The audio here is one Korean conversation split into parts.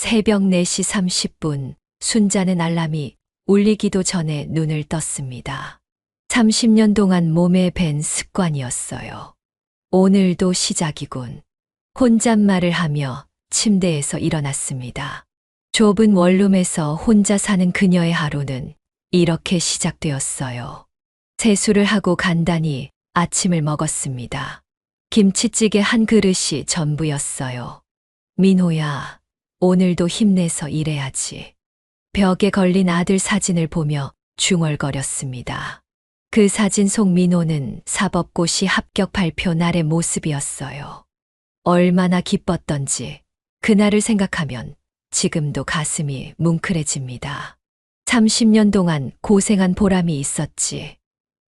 새벽 4시 30분, 순자는 알람이 울리기도 전에 눈을 떴습니다. 30년 동안 몸에 밴 습관이었어요. 오늘도 시작이군. 혼잣말을 하며 침대에서 일어났습니다. 좁은 원룸에서 혼자 사는 그녀의 하루는 이렇게 시작되었어요. 세수를 하고 간단히 아침을 먹었습니다. 김치찌개 한 그릇이 전부였어요. 민호야, 오늘도 힘내서 일해야지. 벽에 걸린 아들 사진을 보며 중얼거렸습니다. 그 사진 속 민호는 사법고시 합격 발표 날의 모습이었어요. 얼마나 기뻤던지 그날을 생각하면 지금도 가슴이 뭉클해집니다. 30년 동안 고생한 보람이 있었지.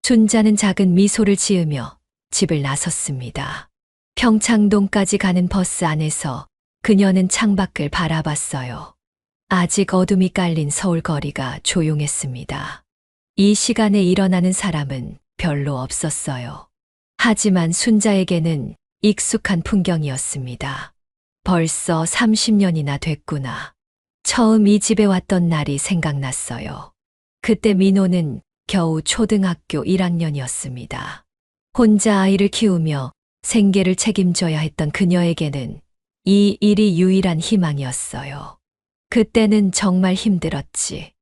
순자는 작은 미소를 지으며 집을 나섰습니다. 평창동까지 가는 버스 안에서 그녀는 창밖을 바라봤어요. 아직 어둠이 깔린 서울 거리가 조용했습니다. 이 시간에 일어나는 사람은 별로 없었어요. 하지만 순자에게는 익숙한 풍경이었습니다. 벌써 30년이나 됐구나. 처음 이 집에 왔던 날이 생각났어요. 그때 민호는 겨우 초등학교 1학년이었습니다. 혼자 아이를 키우며 생계를 책임져야 했던 그녀에게는 이 일이 유일한 희망이었어요. 그때는 정말 힘들었지.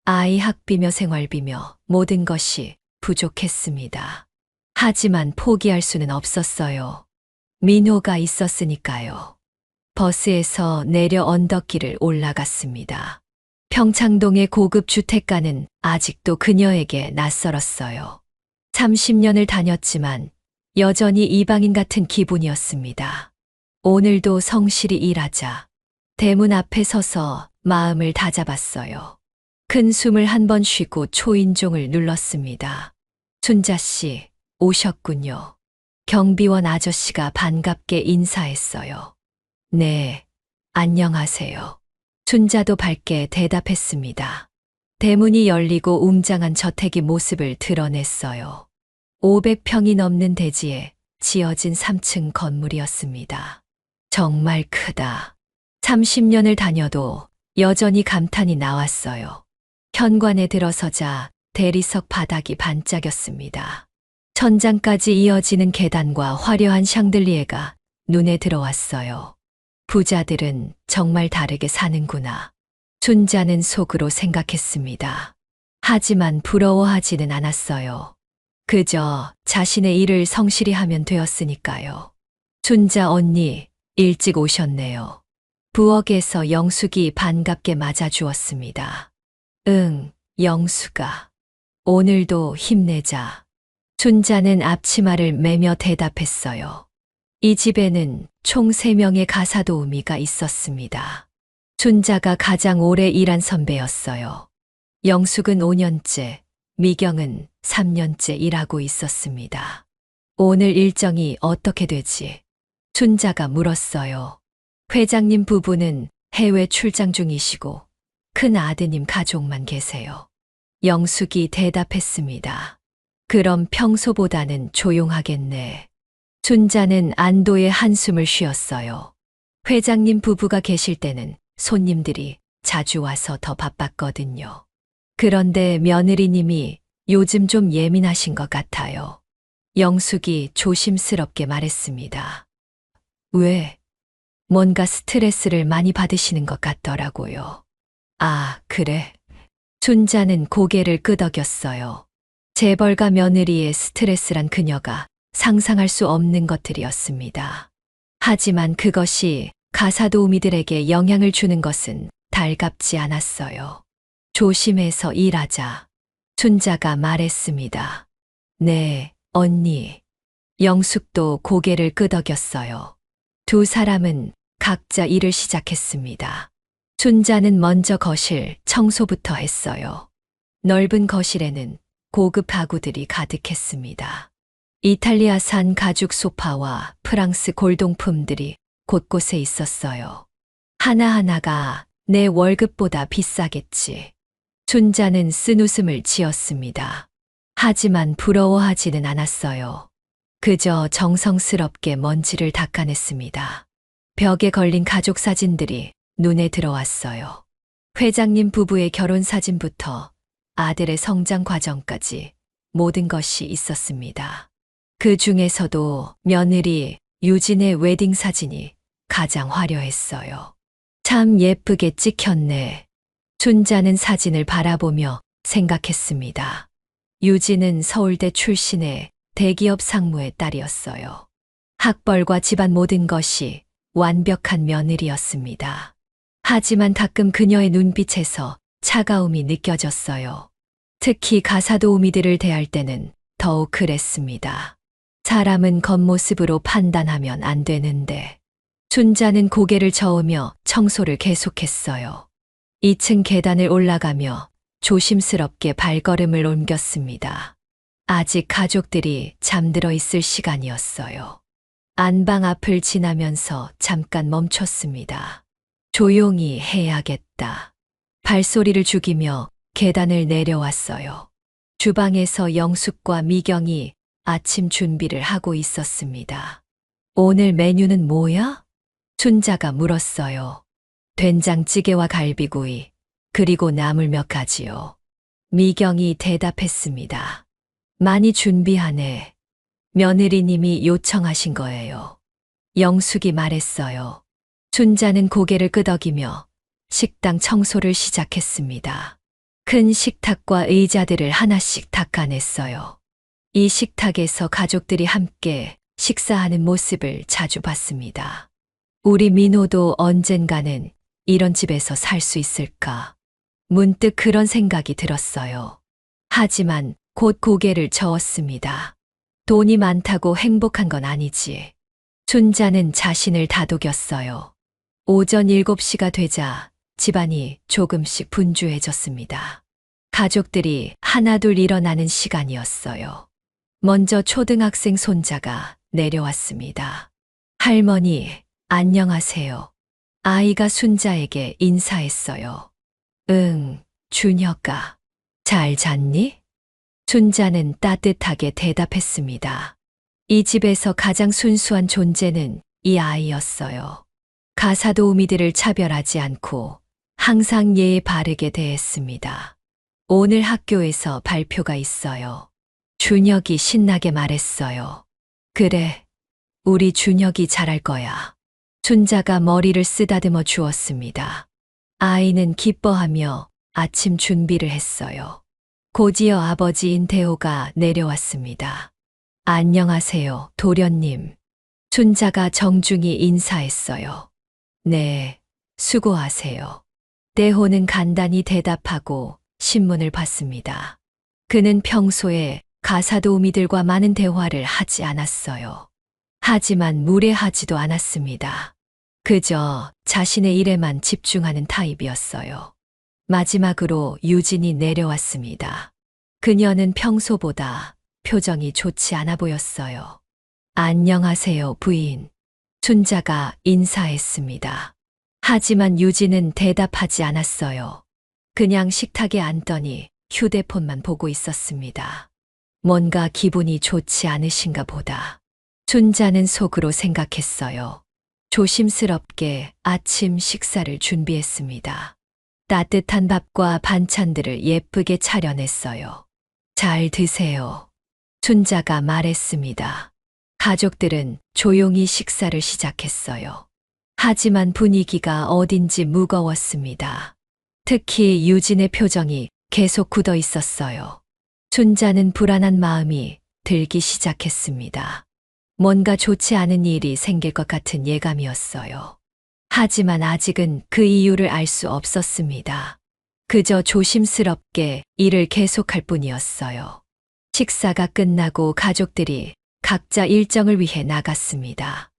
아이 학비며 생활비며 모든 것이 부족했습니다. 하지만 포기할 수는 없었어요. 민호가 있었으니까요. 버스에서 내려 언덕길을 올라갔습니다. 평창동의 고급 주택가는 아직도 그녀에게 낯설었어요. 30년을 다녔지만 여전히 이방인 같은 기분이었습니다. 오늘도 성실히 일하자. 대문 앞에 서서 마음을 다잡았어요. 큰 숨을 한 번 쉬고 초인종을 눌렀습니다. 순자 씨, 오셨군요. 경비원 아저씨가 반갑게 인사했어요. 네, 안녕하세요. 순자도 밝게 대답했습니다. 대문이 열리고 웅장한 저택이 모습을 드러냈어요. 500평이 넘는 대지에 지어진 3층 건물이었습니다. 정말 크다. 30년을 다녀도 여전히 감탄이 나왔어요. 현관에 들어서자 대리석 바닥이 반짝였습니다. 천장까지 이어지는 계단과 화려한 샹들리에가 눈에 들어왔어요. 부자들은 정말 다르게 사는구나. 순자는 속으로 생각했습니다. 하지만 부러워하지는 않았어요. 그저 자신의 일을 성실히 하면 되었으니까요. 순자 언니, 일찍 오셨네요. 부엌에서 영숙이 반갑게 맞아주었습니다. 응, 영숙아. 오늘도 힘내자. 순자는 앞치마를 매며 대답했어요. 이 집에는 총 3명의 가사도우미가 있었습니다. 순자가 가장 오래 일한 선배였어요. 영숙은 5년째, 미경은 3년째 일하고 있었습니다. 오늘 일정이 어떻게 되지? 순자가 물었어요. 회장님 부부는 해외 출장 중이시고 큰 아드님 가족만 계세요. 영숙이 대답했습니다. 그럼 평소보다는 조용하겠네. 순자는 안도의 한숨을 쉬었어요. 회장님 부부가 계실 때는 손님들이 자주 와서 더 바빴거든요. 그런데 며느리님이 요즘 좀 예민하신 것 같아요. 영숙이 조심스럽게 말했습니다. 왜? 뭔가 스트레스를 많이 받으시는 것 같더라고요. 아, 그래? 순자는 고개를 끄덕였어요. 재벌가 며느리의 스트레스란 그녀가 상상할 수 없는 것들이었습니다. 하지만 그것이 가사도우미들에게 영향을 주는 것은 달갑지 않았어요. 조심해서 일하자. 순자가 말했습니다. 네, 언니. 영숙도 고개를 끄덕였어요. 두 사람은 각자 일을 시작했습니다. 순자는 먼저 거실 청소부터 했어요. 넓은 거실에는 고급 가구들이 가득했습니다. 이탈리아산 가죽 소파와 프랑스 골동품들이 곳곳에 있었어요. 하나하나가 내 월급보다 비싸겠지. 순자는 쓴웃음을 지었습니다. 하지만 부러워하지는 않았어요. 그저 정성스럽게 먼지를 닦아냈습니다. 벽에 걸린 가족 사진들이 눈에 들어왔어요. 회장님 부부의 결혼 사진부터 아들의 성장 과정까지 모든 것이 있었습니다. 그 중에서도 며느리 유진의 웨딩 사진이 가장 화려했어요. 참 예쁘게 찍혔네. 춘자는 사진을 바라보며 생각했습니다. 유진은 서울대 출신의 대기업 상무의 딸이었어요. 학벌과 집안 모든 것이 완벽한 며느리였습니다. 하지만 가끔 그녀의 눈빛에서 차가움이 느껴졌어요. 특히 가사도우미들을 대할 때는 더욱 그랬습니다. 사람은 겉모습으로 판단하면 안 되는데. 춘자는 고개를 저으며 청소를 계속했어요. 2층 계단을 올라가며 조심스럽게 발걸음을 옮겼습니다. 아직 가족들이 잠들어 있을 시간이었어요. 안방 앞을 지나면서 잠깐 멈췄습니다. 조용히 해야겠다. 발소리를 죽이며 계단을 내려왔어요. 주방에서 영숙과 미경이 아침 준비를 하고 있었습니다. 오늘 메뉴는 뭐야? 춘자가 물었어요. 된장찌개와 갈비구이, 그리고 나물 몇 가지요. 미경이 대답했습니다. 많이 준비하네. 며느리님이 요청하신 거예요. 영숙이 말했어요. 춘자는 고개를 끄덕이며 식당 청소를 시작했습니다. 큰 식탁과 의자들을 하나씩 닦아냈어요. 이 식탁에서 가족들이 함께 식사하는 모습을 자주 봤습니다. 우리 민호도 언젠가는 이런 집에서 살 수 있을까? 문득 그런 생각이 들었어요. 하지만 곧 고개를 저었습니다. 돈이 많다고 행복한 건 아니지. 춘자는 자신을 다독였어요. 오전 7시가 되자 집안이 조금씩 분주해졌습니다. 가족들이 하나둘 일어나는 시간이었어요. 먼저 초등학생 손자가 내려왔습니다. 할머니, 안녕하세요. 아이가 순자에게 인사했어요. 응, 준혁아. 잘 잤니? 순자는 따뜻하게 대답했습니다. 이 집에서 가장 순수한 존재는 이 아이였어요. 가사도우미들을 차별하지 않고 항상 예의 바르게 대했습니다. 오늘 학교에서 발표가 있어요. 준혁이 신나게 말했어요. 그래, 우리 준혁이 잘할 거야. 순자가 머리를 쓰다듬어 주었습니다. 아이는 기뻐하며 아침 준비를 했어요. 곧이어 아버지인 대호가 내려왔습니다. 안녕하세요, 도련님. 순자가 정중히 인사했어요. 네, 수고하세요. 대호는 간단히 대답하고 신문을 봤습니다. 그는 평소에 가사도우미들과 많은 대화를 하지 않았어요. 하지만 무례하지도 않았습니다. 그저 자신의 일에만 집중하는 타입이었어요. 마지막으로 유진이 내려왔습니다. 그녀는 평소보다 표정이 좋지 않아 보였어요. 안녕하세요, 부인. 순자가 인사했습니다. 하지만 유진은 대답하지 않았어요. 그냥 식탁에 앉더니 휴대폰만 보고 있었습니다. 뭔가 기분이 좋지 않으신가 보다. 순자는 속으로 생각했어요. 조심스럽게 아침 식사를 준비했습니다. 따뜻한 밥과 반찬들을 예쁘게 차려냈어요. 잘 드세요. 순자가 말했습니다. 가족들은 조용히 식사를 시작했어요. 하지만 분위기가 어딘지 무거웠습니다. 특히 유진의 표정이 계속 굳어 있었어요. 순자는 불안한 마음이 들기 시작했습니다. 뭔가 좋지 않은 일이 생길 것 같은 예감이었어요. 하지만 아직은 그 이유를 알 수 없었습니다. 그저 조심스럽게 일을 계속할 뿐이었어요. 식사가 끝나고 가족들이 각자 일정을 위해 나갔습니다.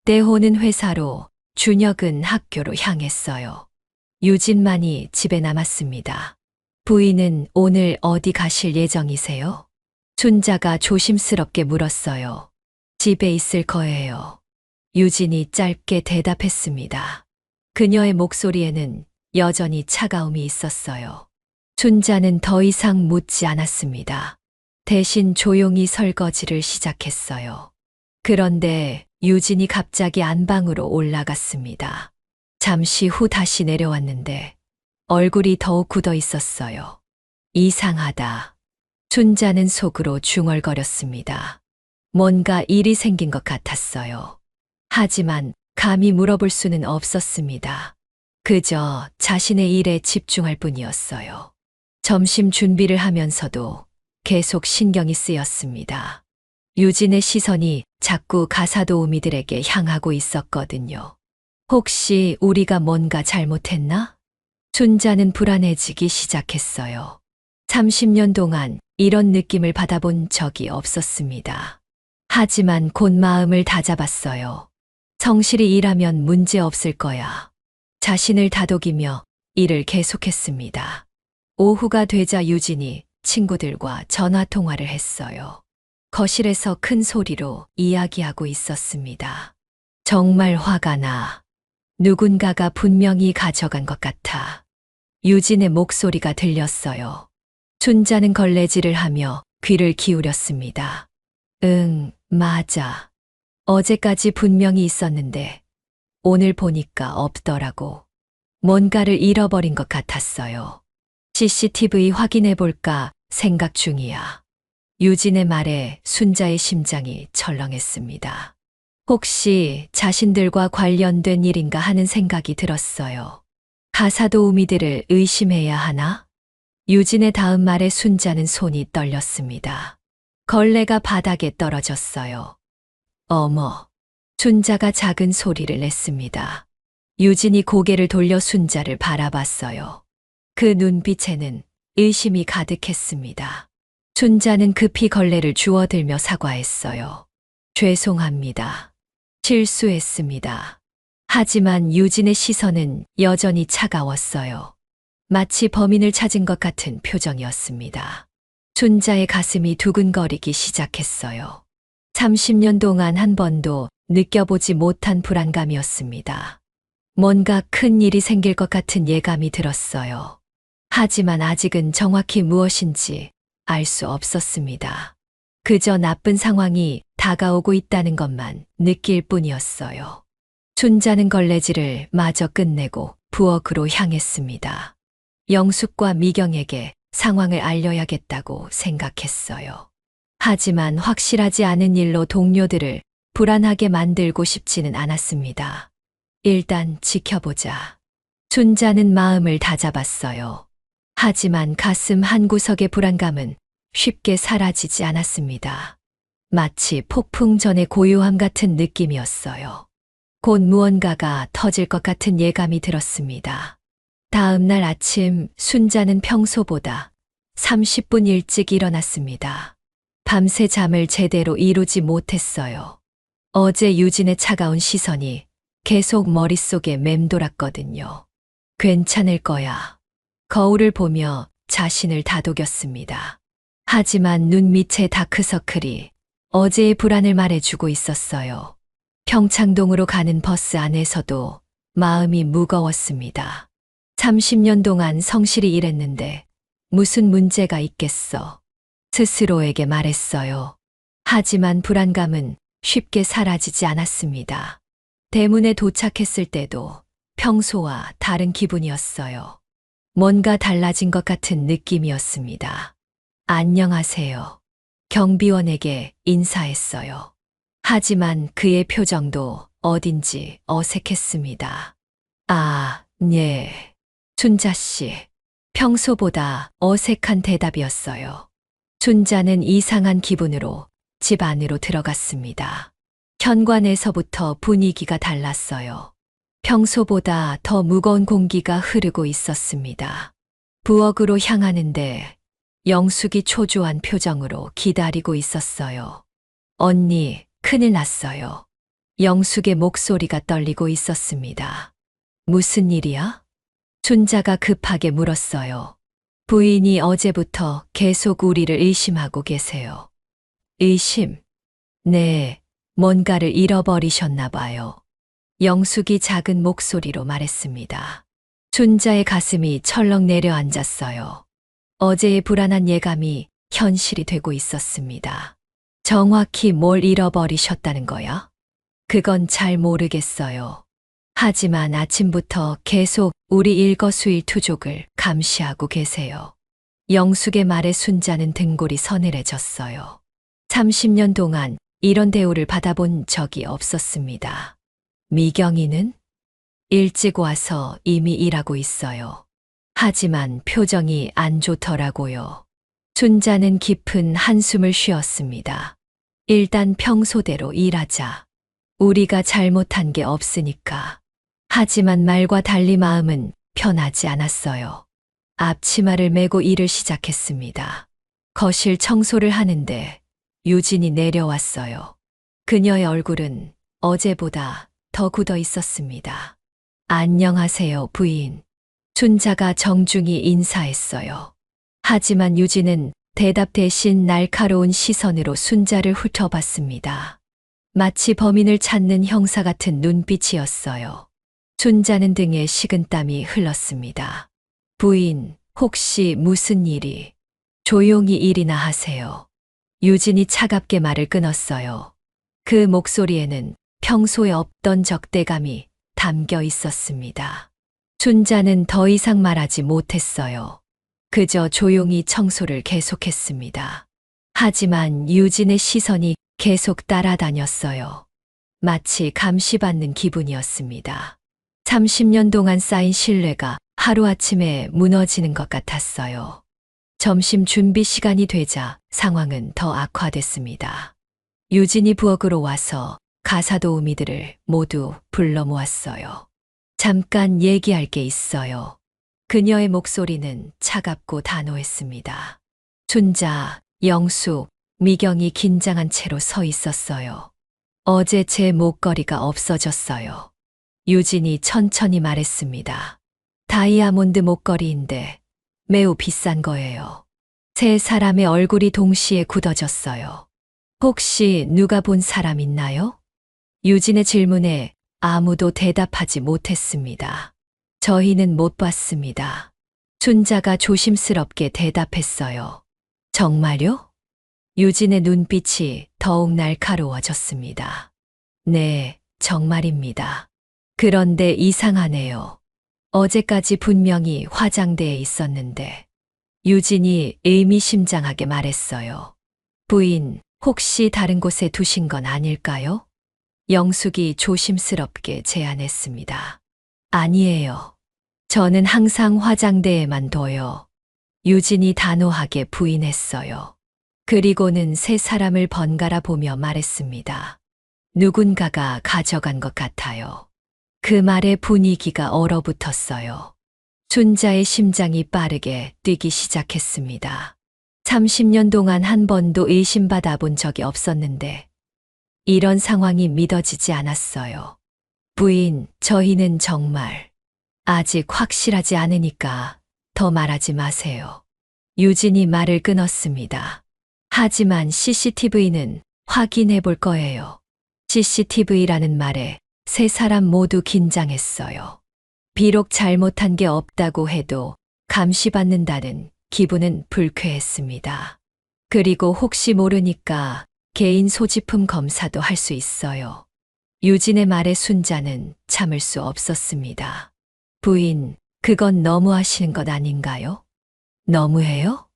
대호는 회사로, 준혁은 학교로 향했어요. 유진만이 집에 남았습니다. 부인은 오늘 어디 가실 예정이세요? 순자가 조심스럽게 물었어요. 집에 있을 거예요. 유진이 짧게 대답했습니다. 그녀의 목소리에는 여전히 차가움이 있었어요. 순자는 더 이상 묻지 않았습니다. 대신 조용히 설거지를 시작했어요. 그런데 유진이 갑자기 안방으로 올라갔습니다. 잠시 후 다시 내려왔는데 얼굴이 더욱 굳어 있었어요. 이상하다. 춘자는 속으로 중얼거렸습니다. 뭔가 일이 생긴 것 같았어요. 하지만 감히 물어볼 수는 없었습니다. 그저 자신의 일에 집중할 뿐이었어요. 점심 준비를 하면서도 계속 신경이 쓰였습니다. 유진의 시선이 자꾸 가사도우미들에게 향하고 있었거든요. 혹시 우리가 뭔가 잘못했나? 춘자는 불안해지기 시작했어요. 30년 동안 이런 느낌을 받아본 적이 없었습니다. 하지만 곧 마음을 다잡았어요. 성실히 일하면 문제 없을 거야. 자신을 다독이며 일을 계속했습니다. 오후가 되자 유진이 친구들과 전화 통화를 했어요. 거실에서 큰 소리로 이야기하고 있었습니다. 정말 화가 나. 누군가가 분명히 가져간 것 같아. 유진의 목소리가 들렸어요. 춘자는 걸레질을 하며 귀를 기울였습니다. 응, 맞아. 어제까지 분명히 있었는데 오늘 보니까 없더라고. 뭔가를 잃어버린 것 같았어요. CCTV 확인해 볼까 생각 중이야. 유진의 말에 순자의 심장이 철렁했습니다. 혹시 자신들과 관련된 일인가 하는 생각이 들었어요. 가사도우미들을 의심해야 하나? 유진의 다음 말에 순자는 손이 떨렸습니다. 걸레가 바닥에 떨어졌어요. 어머. 순자가 작은 소리를 냈습니다. 유진이 고개를 돌려 순자를 바라봤어요. 그 눈빛에는 의심이 가득했습니다. 순자는 급히 걸레를 주워들며 사과했어요. 죄송합니다. 실수했습니다. 하지만 유진의 시선은 여전히 차가웠어요. 마치 범인을 찾은 것 같은 표정이었습니다. 순자의 가슴이 두근거리기 시작했어요. 30년 동안 한 번도 느껴보지 못한 불안감이었습니다. 뭔가 큰 일이 생길 것 같은 예감이 들었어요. 하지만 아직은 정확히 무엇인지 알 수 없었습니다. 그저 나쁜 상황이 다가오고 있다는 것만 느낄 뿐이었어요. 순자는 걸레질을 마저 끝내고 부엌으로 향했습니다. 영숙과 미경에게 상황을 알려야겠다고 생각했어요. 하지만 확실하지 않은 일로 동료들을 불안하게 만들고 싶지는 않았습니다. 일단 지켜보자. 순자는 마음을 다잡았어요. 하지만 가슴 한구석의 불안감은 쉽게 사라지지 않았습니다. 마치 폭풍 전의 고요함 같은 느낌이었어요. 곧 무언가가 터질 것 같은 예감이 들었습니다. 다음 날 아침 순자는 평소보다 30분 일찍 일어났습니다. 밤새 잠을 제대로 이루지 못했어요. 어제 유진의 차가운 시선이 계속 머릿속에 맴돌았거든요. 괜찮을 거야. 거울을 보며 자신을 다독였습니다. 하지만 눈 밑의 다크서클이 어제의 불안을 말해주고 있었어요. 평창동으로 가는 버스 안에서도 마음이 무거웠습니다. 30년 동안 성실히 일했는데 무슨 문제가 있겠어. 스스로에게 말했어요. 하지만 불안감은 쉽게 사라지지 않았습니다. 대문에 도착했을 때도 평소와 다른 기분이었어요. 뭔가 달라진 것 같은 느낌이었습니다. 안녕하세요. 경비원에게 인사했어요. 하지만 그의 표정도 어딘지 어색했습니다. 아, 네. 순자 씨. 평소보다 어색한 대답이었어요. 순자는 이상한 기분으로 집 안으로 들어갔습니다. 현관에서부터 분위기가 달랐어요. 평소보다 더 무거운 공기가 흐르고 있었습니다. 부엌으로 향하는데 영숙이 초조한 표정으로 기다리고 있었어요. 언니, 큰일 났어요. 영숙의 목소리가 떨리고 있었습니다. 무슨 일이야? 순자가 급하게 물었어요. 부인이 어제부터 계속 우리를 의심하고 계세요. 의심? 네, 뭔가를 잃어버리셨나 봐요. 영숙이 작은 목소리로 말했습니다. 순자의 가슴이 철렁 내려앉았어요. 어제의 불안한 예감이 현실이 되고 있었습니다. 정확히 뭘 잃어버리셨다는 거야? 그건 잘 모르겠어요. 하지만 아침부터 계속 우리 일거수일투족을 감시하고 계세요. 영숙의 말에 순자는 등골이 서늘해졌어요. 30년 동안 이런 대우를 받아본 적이 없었습니다. 미경이는 일찍 와서 이미 일하고 있어요. 하지만 표정이 안 좋더라고요. 순자는 깊은 한숨을 쉬었습니다. 일단 평소대로 일하자. 우리가 잘못한 게 없으니까. 하지만 말과 달리 마음은 편하지 않았어요. 앞치마를 메고 일을 시작했습니다. 거실 청소를 하는데 유진이 내려왔어요. 그녀의 얼굴은 어제보다 더 굳어 있었습니다. 안녕하세요, 부인. 순자가 정중히 인사했어요. 하지만 유진은 대답 대신 날카로운 시선으로 순자를 훑어봤습니다. 마치 범인을 찾는 형사 같은 눈빛이었어요. 순자는 등에 식은땀이 흘렀습니다. 부인, 혹시 무슨 일이? 조용히 일이나 하세요. 유진이 차갑게 말을 끊었어요. 그 목소리에는 평소에 없던 적대감이 담겨 있었습니다. 순자는 더 이상 말하지 못했어요. 그저 조용히 청소를 계속했습니다. 하지만 유진의 시선이 계속 따라다녔어요. 마치 감시받는 기분이었습니다. 30년 동안 쌓인 신뢰가 하루아침에 무너지는 것 같았어요. 점심 준비 시간이 되자 상황은 더 악화됐습니다. 유진이 부엌으로 와서 가사도우미들을 모두 불러 모았어요. 잠깐 얘기할 게 있어요. 그녀의 목소리는 차갑고 단호했습니다. 순자, 영숙, 미경이 긴장한 채로 서 있었어요. 어제 제 목걸이가 없어졌어요. 유진이 천천히 말했습니다. 다이아몬드 목걸이인데 매우 비싼 거예요. 세 사람의 얼굴이 동시에 굳어졌어요. 혹시 누가 본 사람 있나요? 유진의 질문에 아무도 대답하지 못했습니다. 저희는 못 봤습니다. 순자가 조심스럽게 대답했어요. 정말요? 유진의 눈빛이 더욱 날카로워졌습니다. 네, 정말입니다. 그런데 이상하네요. 어제까지 분명히 화장대에 있었는데. 유진이 의미심장하게 말했어요. 부인, 혹시 다른 곳에 두신 건 아닐까요? 영숙이 조심스럽게 제안했습니다. 아니에요. 저는 항상 화장대에만 둬요. 유진이 단호하게 부인했어요. 그리고는 세 사람을 번갈아 보며 말했습니다. 누군가가 가져간 것 같아요. 그 말에 분위기가 얼어붙었어요. 순자의 심장이 빠르게 뛰기 시작했습니다. 30년 동안 한 번도 의심받아 본 적이 없었는데 이런 상황이 믿어지지 않았어요. 부인, 저희는 정말 아직 확실하지 않으니까 더 말하지 마세요. 유진이 말을 끊었습니다. 하지만 CCTV는 확인해 볼 거예요. CCTV라는 말에 세 사람 모두 긴장했어요. 비록 잘못한 게 없다고 해도 감시받는다는 기분은 불쾌했습니다. 그리고 혹시 모르니까 개인 소지품 검사도 할 수 있어요. 유진의 말에 순자는 참을 수 없었습니다. 부인, 그건 너무하시는 것 아닌가요? 너무해요?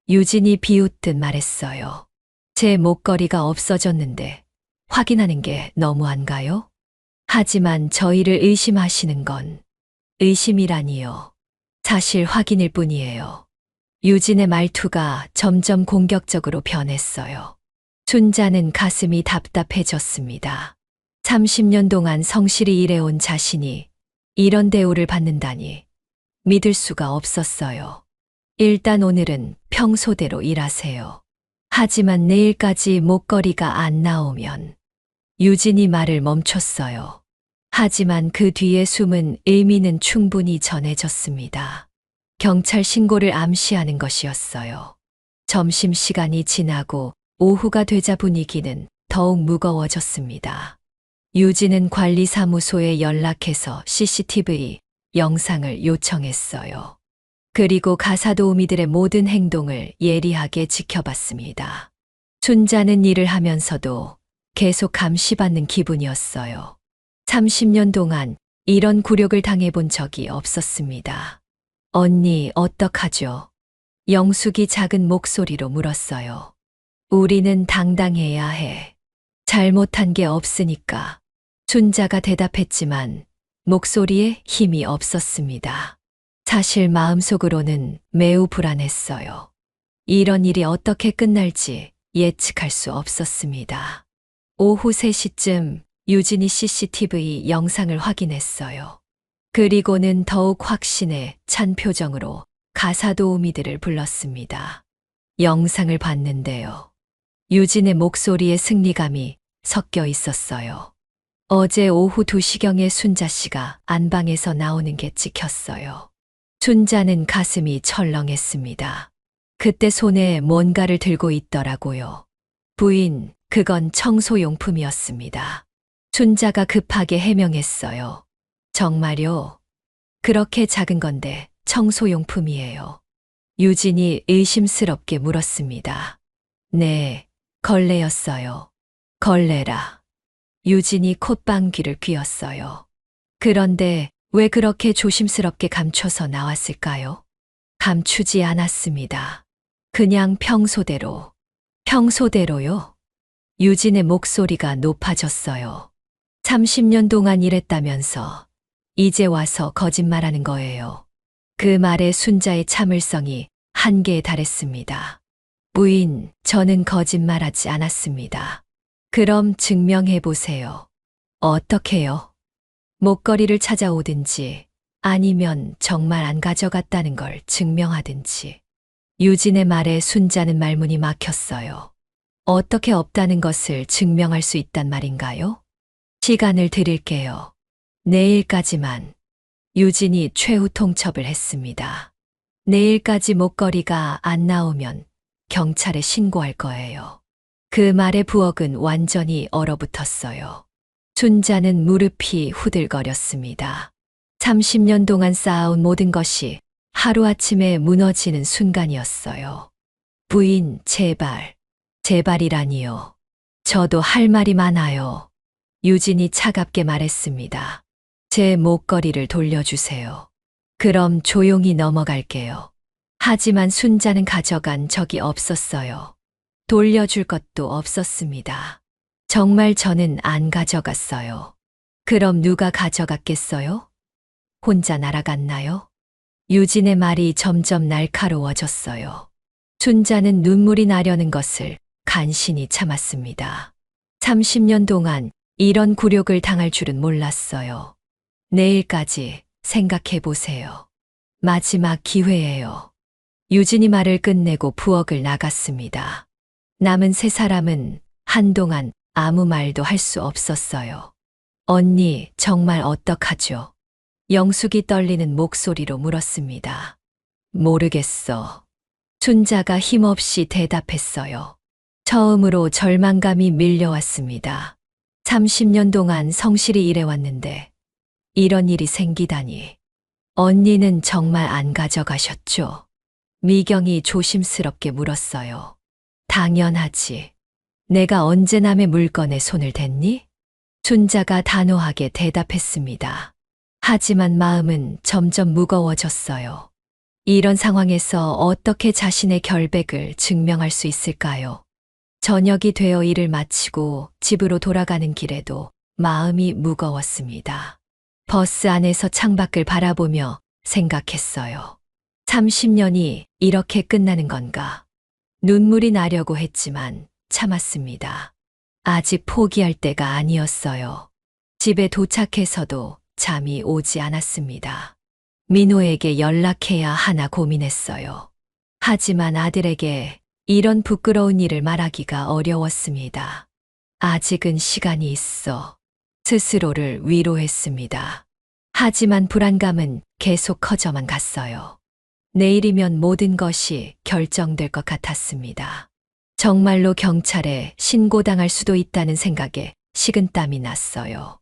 유진이 비웃듯 말했어요. 제 목걸이가 없어졌는데 확인하는 게 너무한가요? 하지만 저희를 의심하시는 건 의심이라니요. 사실 확인일 뿐이에요. 유진의 말투가 점점 공격적으로 변했어요. 순자는 가슴이 답답해졌습니다. 30년 동안 성실히 일해온 자신이 이런 대우를 받는다니 믿을 수가 없었어요. 일단 오늘은 평소대로 일하세요. 하지만 내일까지 목걸이가 안 나오면 유진이 말을 멈췄어요. 하지만 그 뒤에 숨은 의미는 충분히 전해졌습니다. 경찰 신고를 암시하는 것이었어요. 점심시간이 지나고 오후가 되자 분위기는 더욱 무거워졌습니다. 유진은 관리사무소에 연락해서 CCTV 영상을 요청했어요. 그리고 가사도우미들의 모든 행동을 예리하게 지켜봤습니다. 순자는 일을 하면서도 계속 감시받는 기분이었어요. 30년 동안 이런 굴욕을 당해본 적이 없었습니다. 언니, 어떡하죠? 영숙이 작은 목소리로 물었어요. 우리는 당당해야 해. 잘못한 게 없으니까. 순자가 대답했지만 목소리에 힘이 없었습니다. 사실 마음속으로는 매우 불안했어요. 이런 일이 어떻게 끝날지 예측할 수 없었습니다. 오후 3시쯤 유진이 CCTV 영상을 확인했어요. 그리고는 더욱 확신에 찬 표정으로 가사도우미들을 불렀습니다. 영상을 봤는데요. 유진의 목소리에 승리감이 섞여 있었어요. 어제 오후 2시경에 순자 씨가 안방에서 나오는 게 찍혔어요. 순자는 가슴이 철렁했습니다. 그때 손에 뭔가를 들고 있더라고요. 부인, 그건 청소용품이었습니다. 순자가 급하게 해명했어요. 정말요? 그렇게 작은 건데 청소용품이에요. 유진이 의심스럽게 물었습니다. 네, 걸레였어요. 걸레라. 유진이 콧방귀를 뀌었어요. 그런데 왜 그렇게 조심스럽게 감춰서 나왔을까요? 감추지 않았습니다. 그냥 평소대로. 평소대로요? 유진의 목소리가 높아졌어요. 30년 동안 일했다면서 이제 와서 거짓말하는 거예요. 그 말에 순자의 참을성이 한계에 달했습니다. 부인, 저는 거짓말하지 않았습니다. 그럼 증명해 보세요. 어떻게요? 목걸이를 찾아오든지 아니면 정말 안 가져갔다는 걸 증명하든지. 유진의 말에 순자는 말문이 막혔어요. 어떻게 없다는 것을 증명할 수 있단 말인가요? 시간을 드릴게요. 내일까지만. 유진이 최후 통첩을 했습니다. 내일까지 목걸이가 안 나오면 경찰에 신고할 거예요. 그 말에 부엌은 완전히 얼어붙었어요. 순자는 무릎이 후들거렸습니다. 30년 동안 쌓아온 모든 것이 하루아침에 무너지는 순간이었어요. 부인, 제발. 제발이라니요. 저도 할 말이 많아요. 유진이 차갑게 말했습니다. 제 목걸이를 돌려주세요. 그럼 조용히 넘어갈게요. 하지만 순자는 가져간 적이 없었어요. 돌려줄 것도 없었습니다. 정말 저는 안 가져갔어요. 그럼 누가 가져갔겠어요? 혼자 날아갔나요? 유진의 말이 점점 날카로워졌어요. 순자는 눈물이 나려는 것을 간신히 참았습니다. 30년 동안 이런 굴욕을 당할 줄은 몰랐어요. 내일까지 생각해 보세요. 마지막 기회예요. 유진이 말을 끝내고 부엌을 나갔습니다. 남은 세 사람은 한동안 아무 말도 할 수 없었어요. 언니, 정말 어떡하죠? 영숙이 떨리는 목소리로 물었습니다. 모르겠어. 순자가 힘없이 대답했어요. 처음으로 절망감이 밀려왔습니다. 30년 동안 성실히 일해왔는데 이런 일이 생기다니. 언니는 정말 안 가져가셨죠? 미경이 조심스럽게 물었어요. 당연하지. 내가 언제 남의 물건에 손을 댔니? 순자가 단호하게 대답했습니다. 하지만 마음은 점점 무거워졌어요. 이런 상황에서 어떻게 자신의 결백을 증명할 수 있을까요? 저녁이 되어 일을 마치고 집으로 돌아가는 길에도 마음이 무거웠습니다. 버스 안에서 창밖을 바라보며 생각했어요. 30년이 이렇게 끝나는 건가? 눈물이 나려고 했지만 참았습니다. 아직 포기할 때가 아니었어요. 집에 도착해서도 잠이 오지 않았습니다. 민호에게 연락해야 하나 고민했어요. 하지만 아들에게 이런 부끄러운 일을 말하기가 어려웠습니다. 아직은 시간이 있어. 스스로를 위로했습니다. 하지만 불안감은 계속 커져만 갔어요. 내일이면 모든 것이 결정될 것 같았습니다. 정말로 경찰에 신고당할 수도 있다는 생각에 식은땀이 났어요.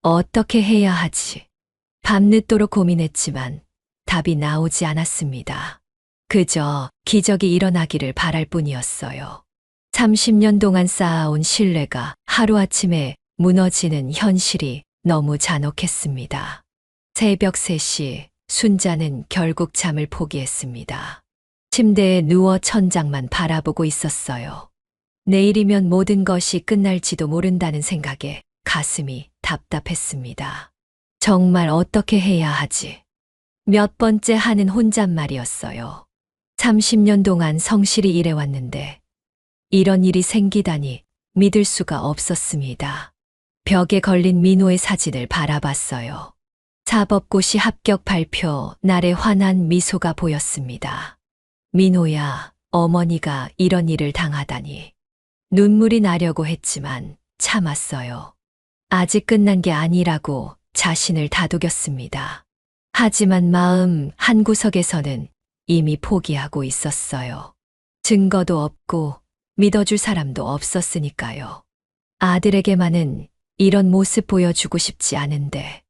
어떻게 해야 하지? 밤늦도록 고민했지만 답이 나오지 않았습니다. 그저 기적이 일어나기를 바랄 뿐이었어요. 30년 동안 쌓아온 신뢰가 하루아침에 무너지는 현실이 너무 잔혹했습니다. 새벽 3시 순자는 결국 잠을 포기했습니다. 침대에 누워 천장만 바라보고 있었어요. 내일이면 모든 것이 끝날지도 모른다는 생각에 가슴이 답답했습니다. 정말 어떻게 해야 하지? 몇 번째 하는 혼잣말이었어요. 30년 동안 성실히 일해왔는데 이런 일이 생기다니 믿을 수가 없었습니다. 벽에 걸린 민호의 사진을 바라봤어요. 사법고시 합격 발표 날의 환한 미소가 보였습니다. 민호야, 어머니가 이런 일을 당하다니. 눈물이 나려고 했지만 참았어요. 아직 끝난 게 아니라고 자신을 다독였습니다. 하지만 마음 한구석에서는 이미 포기하고 있었어요. 증거도 없고 믿어줄 사람도 없었으니까요. 아들에게만은 이런 모습 보여주고 싶지 않은데.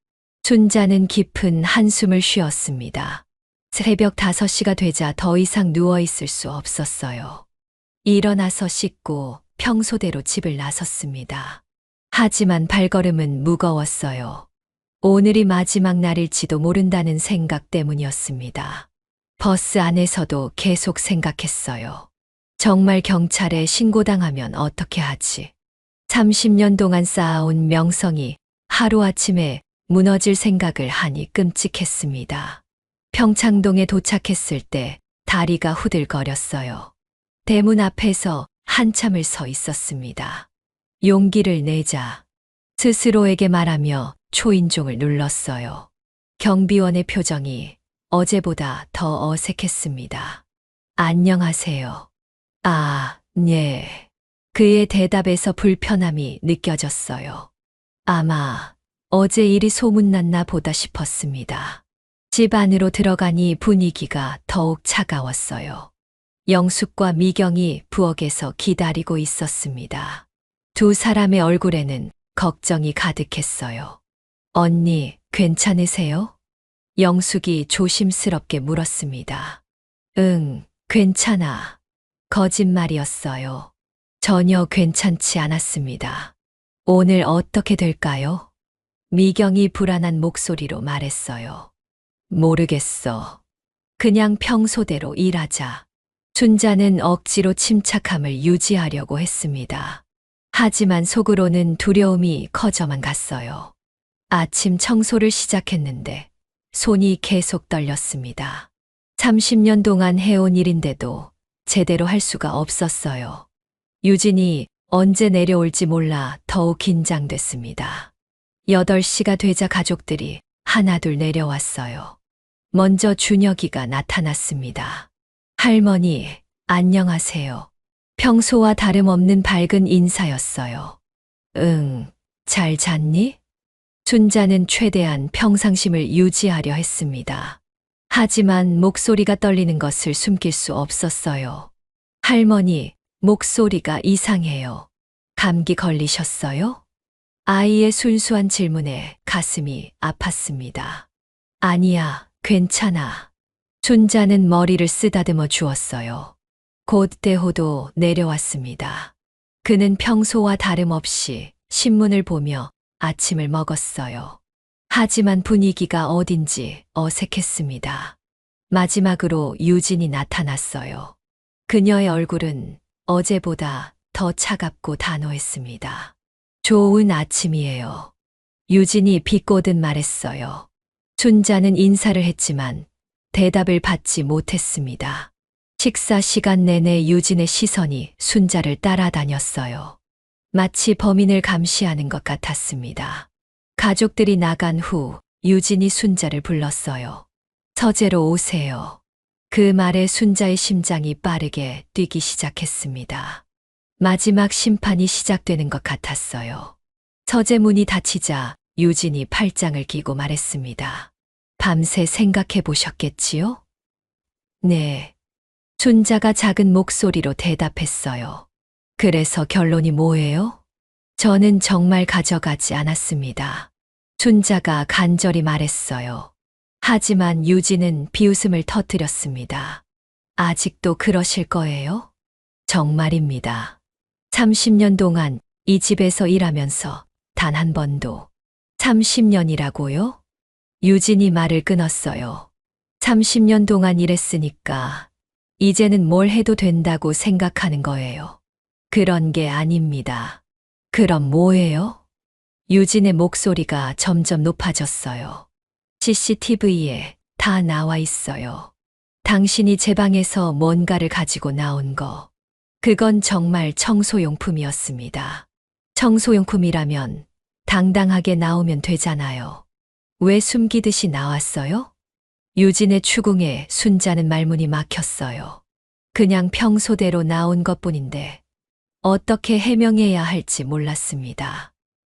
순자는 깊은 한숨을 쉬었습니다. 새벽 5시가 되자 더 이상 누워있을 수 없었어요. 일어나서 씻고 평소대로 집을 나섰습니다. 하지만 발걸음은 무거웠어요. 오늘이 마지막 날일지도 모른다는 생각 때문이었습니다. 버스 안에서도 계속 생각했어요. 정말 경찰에 신고당하면 어떻게 하지? 30년 동안 쌓아온 명성이 하루아침에 무너질 생각을 하니 끔찍했습니다. 평창동에 도착했을 때 다리가 후들거렸어요. 대문 앞에서 한참을 서 있었습니다. 용기를 내자 스스로에게 말하며 초인종을 눌렀어요. 경비원의 표정이 어제보다 더 어색했습니다. 안녕하세요. 아, 네. 그의 대답에서 불편함이 느껴졌어요. 아마 어제 일이 소문났나 보다 싶었습니다. 집 안으로 들어가니 분위기가 더욱 차가웠어요. 영숙과 미경이 부엌에서 기다리고 있었습니다. 두 사람의 얼굴에는 걱정이 가득했어요. 언니, 괜찮으세요? 영숙이 조심스럽게 물었습니다. 응, 괜찮아. 거짓말이었어요. 전혀 괜찮지 않았습니다. 오늘 어떻게 될까요? 미경이 불안한 목소리로 말했어요. 모르겠어. 그냥 평소대로 일하자. 순자는 억지로 침착함을 유지하려고 했습니다. 하지만 속으로는 두려움이 커져만 갔어요. 아침 청소를 시작했는데 손이 계속 떨렸습니다. 30년 동안 해온 일인데도 제대로 할 수가 없었어요. 유진이 언제 내려올지 몰라 더욱 긴장됐습니다. 8시가 되자 가족들이 하나둘 내려왔어요. 먼저 준혁이가 나타났습니다. 할머니, 안녕하세요. 평소와 다름없는 밝은 인사였어요. 응, 잘 잤니? 순자는 최대한 평상심을 유지하려 했습니다. 하지만 목소리가 떨리는 것을 숨길 수 없었어요. 할머니, 목소리가 이상해요. 감기 걸리셨어요? 아이의 순수한 질문에 가슴이 아팠습니다. 아니야, 괜찮아. 순자는 머리를 쓰다듬어 주었어요. 곧 대호도 내려왔습니다. 그는 평소와 다름없이 신문을 보며 아침을 먹었어요. 하지만 분위기가 어딘지 어색했습니다. 마지막으로 유진이 나타났어요. 그녀의 얼굴은 어제보다 더 차갑고 단호했습니다. 좋은 아침이에요. 유진이 비꼬듯 말했어요. 순자는 인사를 했지만 대답을 받지 못했습니다. 식사 시간 내내 유진의 시선이 순자를 따라다녔어요. 마치 범인을 감시하는 것 같았습니다. 가족들이 나간 후 유진이 순자를 불렀어요. 서재로 오세요. 그 말에 순자의 심장이 빠르게 뛰기 시작했습니다. 마지막 심판이 시작되는 것 같았어요. 서재 문이 닫히자 유진이 팔짱을 끼고 말했습니다. 밤새 생각해 보셨겠지요? 네. 순자가 작은 목소리로 대답했어요. 그래서 결론이 뭐예요? 저는 정말 가져가지 않았습니다. 순자가 간절히 말했어요. 하지만 유진은 비웃음을 터뜨렸습니다. 아직도 그러실 거예요? 정말입니다. 30년 동안 이 집에서 일하면서 단 한 번도 30년이라고요? 유진이 말을 끊었어요. 30년 동안 일했으니까 이제는 뭘 해도 된다고 생각하는 거예요. 그런 게 아닙니다. 그럼 뭐예요? 유진의 목소리가 점점 높아졌어요. CCTV에 다 나와 있어요. 당신이 제 방에서 뭔가를 가지고 나온 거. 그건 정말 청소용품이었습니다. 청소용품이라면 당당하게 나오면 되잖아요. 왜 숨기듯이 나왔어요? 유진의 추궁에 순자는 말문이 막혔어요. 그냥 평소대로 나온 것뿐인데 어떻게 해명해야 할지 몰랐습니다.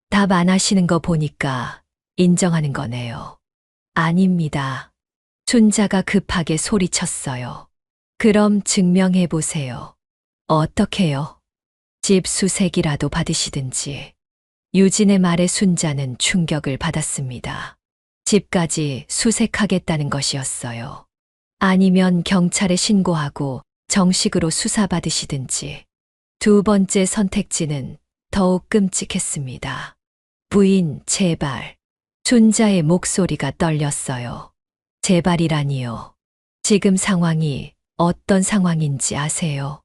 답 안 하시는 거 보니까 인정하는 거네요. 아닙니다. 순자가 급하게 소리쳤어요. 그럼 증명해 보세요. 어떻게요? 집 수색이라도 받으시든지. 유진의 말에 순자는 충격을 받았습니다. 집까지 수색하겠다는 것이었어요. 아니면 경찰에 신고하고 정식으로 수사받으시든지. 두 번째 선택지는 더욱 끔찍했습니다. 부인, 제발. 순자의 목소리가 떨렸어요. 제발이라니요. 지금 상황이 어떤 상황인지 아세요?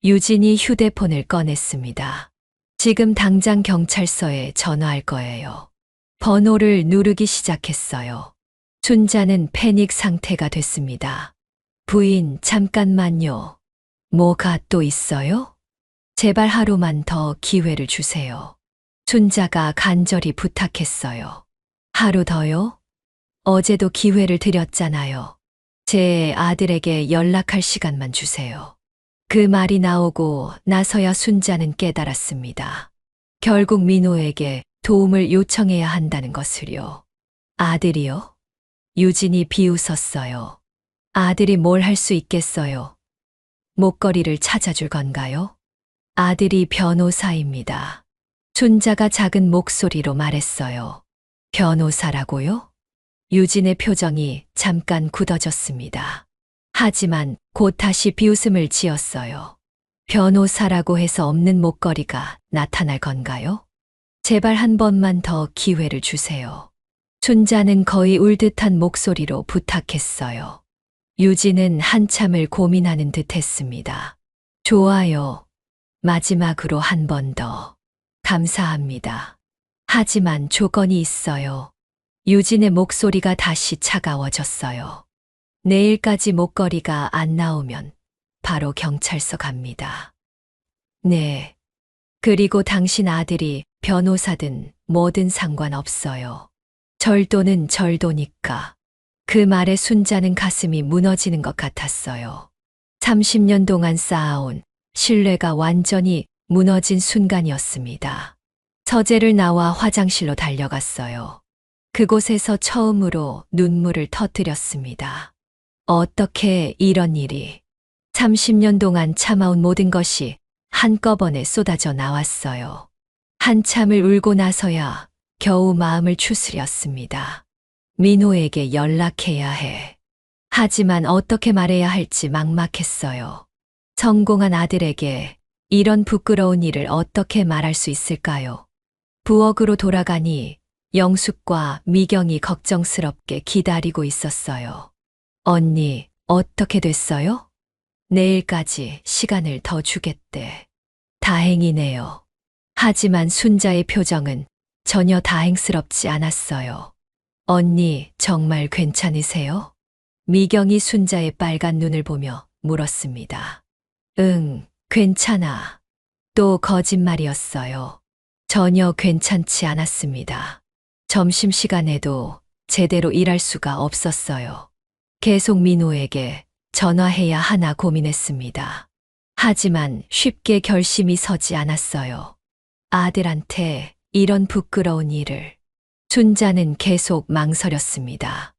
유진이 휴대폰을 꺼냈습니다. 지금 당장 경찰서에 전화할 거예요. 번호를 누르기 시작했어요. 순자는 패닉 상태가 됐습니다. 부인, 잠깐만요. 뭐가 또 있어요? 제발 하루만 더 기회를 주세요. 순자가 간절히 부탁했어요. 하루 더요? 어제도 기회를 드렸잖아요. 제 아들에게 연락할 시간만 주세요. 그 말이 나오고 나서야 순자는 깨달았습니다. 결국 민호에게 도움을 요청해야 한다는 것을요. 아들이요? 유진이 비웃었어요. 아들이 뭘 할 수 있겠어요? 목걸이를 찾아줄 건가요? 아들이 변호사입니다. 순자가 작은 목소리로 말했어요. 변호사라고요? 유진의 표정이 잠깐 굳어졌습니다. 하지만 곧 다시 비웃음을 지었어요. 변호사라고 해서 없는 목걸이가 나타날 건가요? 제발 한 번만 더 기회를 주세요. 순자는 거의 울 듯한 목소리로 부탁했어요. 유진은 한참을 고민하는 듯 했습니다. 좋아요. 마지막으로 한 번 더. 감사합니다. 하지만 조건이 있어요. 유진의 목소리가 다시 차가워졌어요. 내일까지 목걸이가 안 나오면 바로 경찰서 갑니다. 네. 그리고 당신 아들이 변호사든 뭐든 상관없어요. 절도는 절도니까. 그 말에 순자는 가슴이 무너지는 것 같았어요. 30년 동안 쌓아온 신뢰가 완전히 무너진 순간이었습니다. 서재를 나와 화장실로 달려갔어요. 그곳에서 처음으로 눈물을 터뜨렸습니다. 어떻게 이런 일이. 30년 동안 참아온 모든 것이 한꺼번에 쏟아져 나왔어요. 한참을 울고 나서야 겨우 마음을 추스렸습니다. 민호에게 연락해야 해. 하지만 어떻게 말해야 할지 막막했어요. 성공한 아들에게 이런 부끄러운 일을 어떻게 말할 수 있을까요? 부엌으로 돌아가니 영숙과 미경이 걱정스럽게 기다리고 있었어요. 언니, 어떻게 됐어요? 내일까지 시간을 더 주겠대. 다행이네요. 하지만 순자의 표정은 전혀 다행스럽지 않았어요. 언니, 정말 괜찮으세요? 미경이 순자의 빨간 눈을 보며 물었습니다. 응, 괜찮아. 또 거짓말이었어요. 전혀 괜찮지 않았습니다. 점심시간에도 제대로 일할 수가 없었어요. 계속 민호에게 전화해야 하나 고민했습니다. 하지만 쉽게 결심이 서지 않았어요. 아들한테 이런 부끄러운 일을. 순자는 계속 망설였습니다.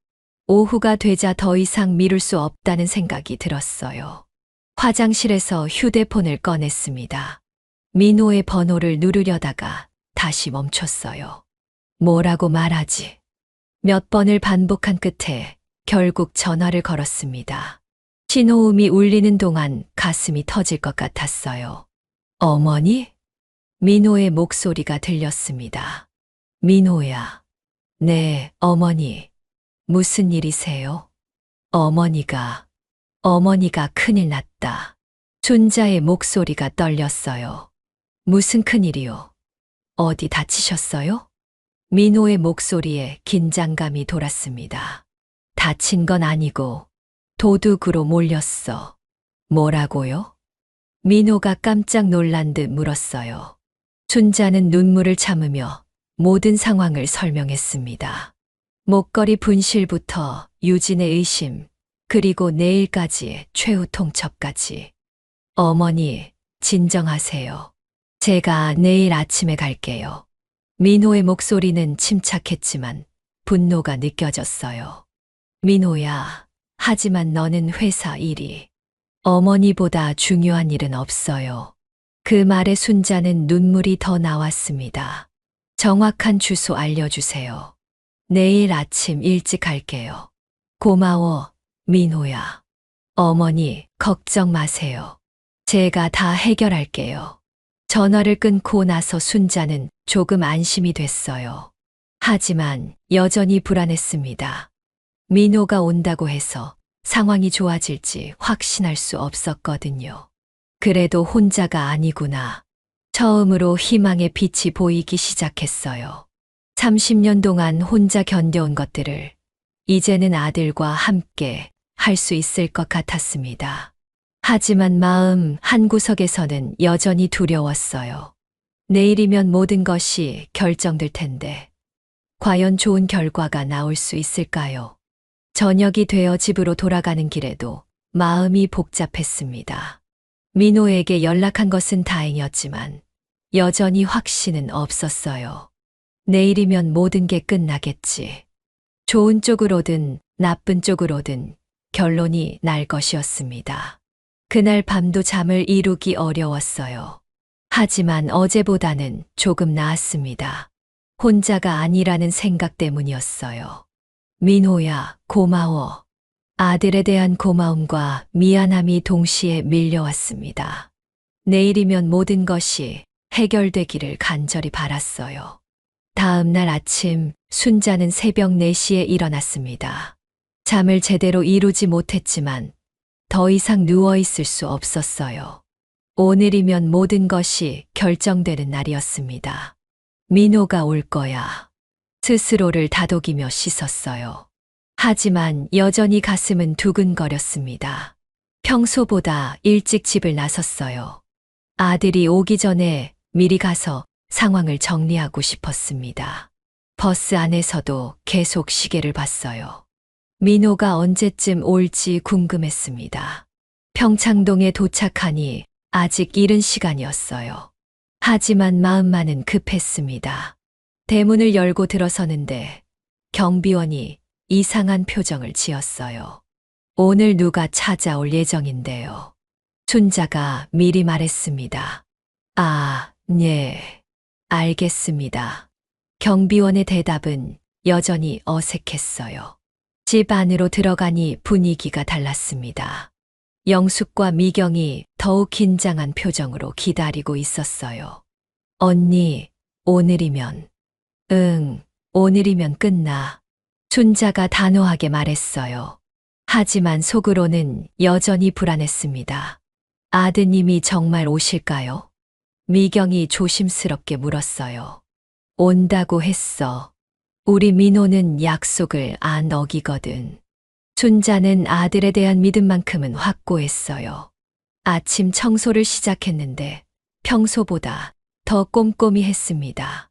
오후가 되자 더 이상 미룰 수 없다는 생각이 들었어요. 화장실에서 휴대폰을 꺼냈습니다. 민호의 번호를 누르려다가 다시 멈췄어요. 뭐라고 말하지? 몇 번을 반복한 끝에 결국 전화를 걸었습니다. 신호음이 울리는 동안 가슴이 터질 것 같았어요. 어머니? 민호의 목소리가 들렸습니다. 민호야. 네, 어머니. 무슨 일이세요? 어머니가 큰일 났다. 춘자의 목소리가 떨렸어요. 무슨 큰일이요? 어디 다치셨어요? 민호의 목소리에 긴장감이 돌았습니다. 다친 건 아니고 도둑으로 몰렸어. 뭐라고요? 민호가 깜짝 놀란 듯 물었어요. 춘자는 눈물을 참으며 모든 상황을 설명했습니다. 목걸이 분실부터 유진의 의심, 그리고 내일까지 최후 통첩까지. 어머니, 진정하세요. 제가 내일 아침에 갈게요. 민호의 목소리는 침착했지만 분노가 느껴졌어요. 민호야, 하지만 너는 회사 일이 어머니보다 중요한 일은 없어요. 그 말에 순자는 눈물이 더 나왔습니다. 정확한 주소 알려주세요. 내일 아침 일찍 갈게요. 고마워, 민호야. 어머니, 걱정 마세요. 제가 다 해결할게요. 전화를 끊고 나서 순자는 조금 안심이 됐어요. 하지만 여전히 불안했습니다. 민호가 온다고 해서 상황이 좋아질지 확신할 수 없었거든요. 그래도 혼자가 아니구나. 처음으로 희망의 빛이 보이기 시작했어요. 30년 동안 혼자 견뎌온 것들을 이제는 아들과 함께 할 수 있을 것 같았습니다. 하지만 마음 한구석에서는 여전히 두려웠어요. 내일이면 모든 것이 결정될 텐데, 과연 좋은 결과가 나올 수 있을까요? 저녁이 되어 집으로 돌아가는 길에도 마음이 복잡했습니다. 민호에게 연락한 것은 다행이었지만 여전히 확신은 없었어요. 내일이면 모든 게 끝나겠지. 좋은 쪽으로든 나쁜 쪽으로든 결론이 날 것이었습니다. 그날 밤도 잠을 이루기 어려웠어요. 하지만 어제보다는 조금 나았습니다. 혼자가 아니라는 생각 때문이었어요. 민호야, 고마워. 아들에 대한 고마움과 미안함이 동시에 밀려왔습니다. 내일이면 모든 것이 해결되기를 간절히 바랐어요. 다음 날 아침, 순자는 새벽 4시에 일어났습니다. 잠을 제대로 이루지 못했지만 더 이상 누워있을 수 없었어요. 오늘이면 모든 것이 결정되는 날이었습니다. 민호가 올 거야. 스스로를 다독이며 씻었어요. 하지만 여전히 가슴은 두근거렸습니다. 평소보다 일찍 집을 나섰어요. 아들이 오기 전에 미리 가서 상황을 정리하고 싶었습니다. 버스 안에서도 계속 시계를 봤어요. 민호가 언제쯤 올지 궁금했습니다. 평창동에 도착하니 아직 이른 시간이었어요. 하지만 마음만은 급했습니다. 대문을 열고 들어서는데 경비원이 이상한 표정을 지었어요. 오늘 누가 찾아올 예정인데요. 춘자가 미리 말했습니다. 아, 네. 알겠습니다. 경비원의 대답은 여전히 어색했어요. 집 안으로 들어가니 분위기가 달랐습니다. 영숙과 미경이 더욱 긴장한 표정으로 기다리고 있었어요. 언니, 오늘이면. 응, 오늘이면 끝나. 춘자가 단호하게 말했어요. 하지만 속으로는 여전히 불안했습니다. 아드님이 정말 오실까요? 미경이 조심스럽게 물었어요. 온다고 했어. 우리 민호는 약속을 안 어기거든. 춘자는 아들에 대한 믿음만큼은 확고했어요. 아침 청소를 시작했는데 평소보다 더 꼼꼼히 했습니다.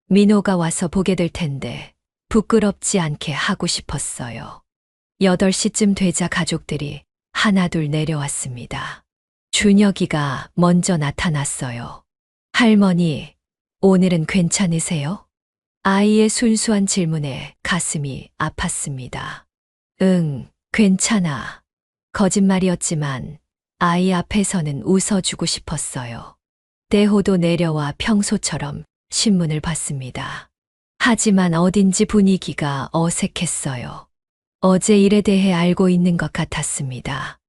민호가 와서 보게 될 텐데 부끄럽지 않게 하고 싶었어요. 8시쯤 되자 가족들이 하나둘 내려왔습니다. 준혁이가 먼저 나타났어요. 할머니, 오늘은 괜찮으세요? 아이의 순수한 질문에 가슴이 아팠습니다. 응, 괜찮아. 거짓말이었지만 아이 앞에서는 웃어주고 싶었어요. 대호도 내려와 평소처럼 신문을 봤습니다. 하지만 어딘지 분위기가 어색했어요. 어제 일에 대해 알고 있는 것 같았습니다.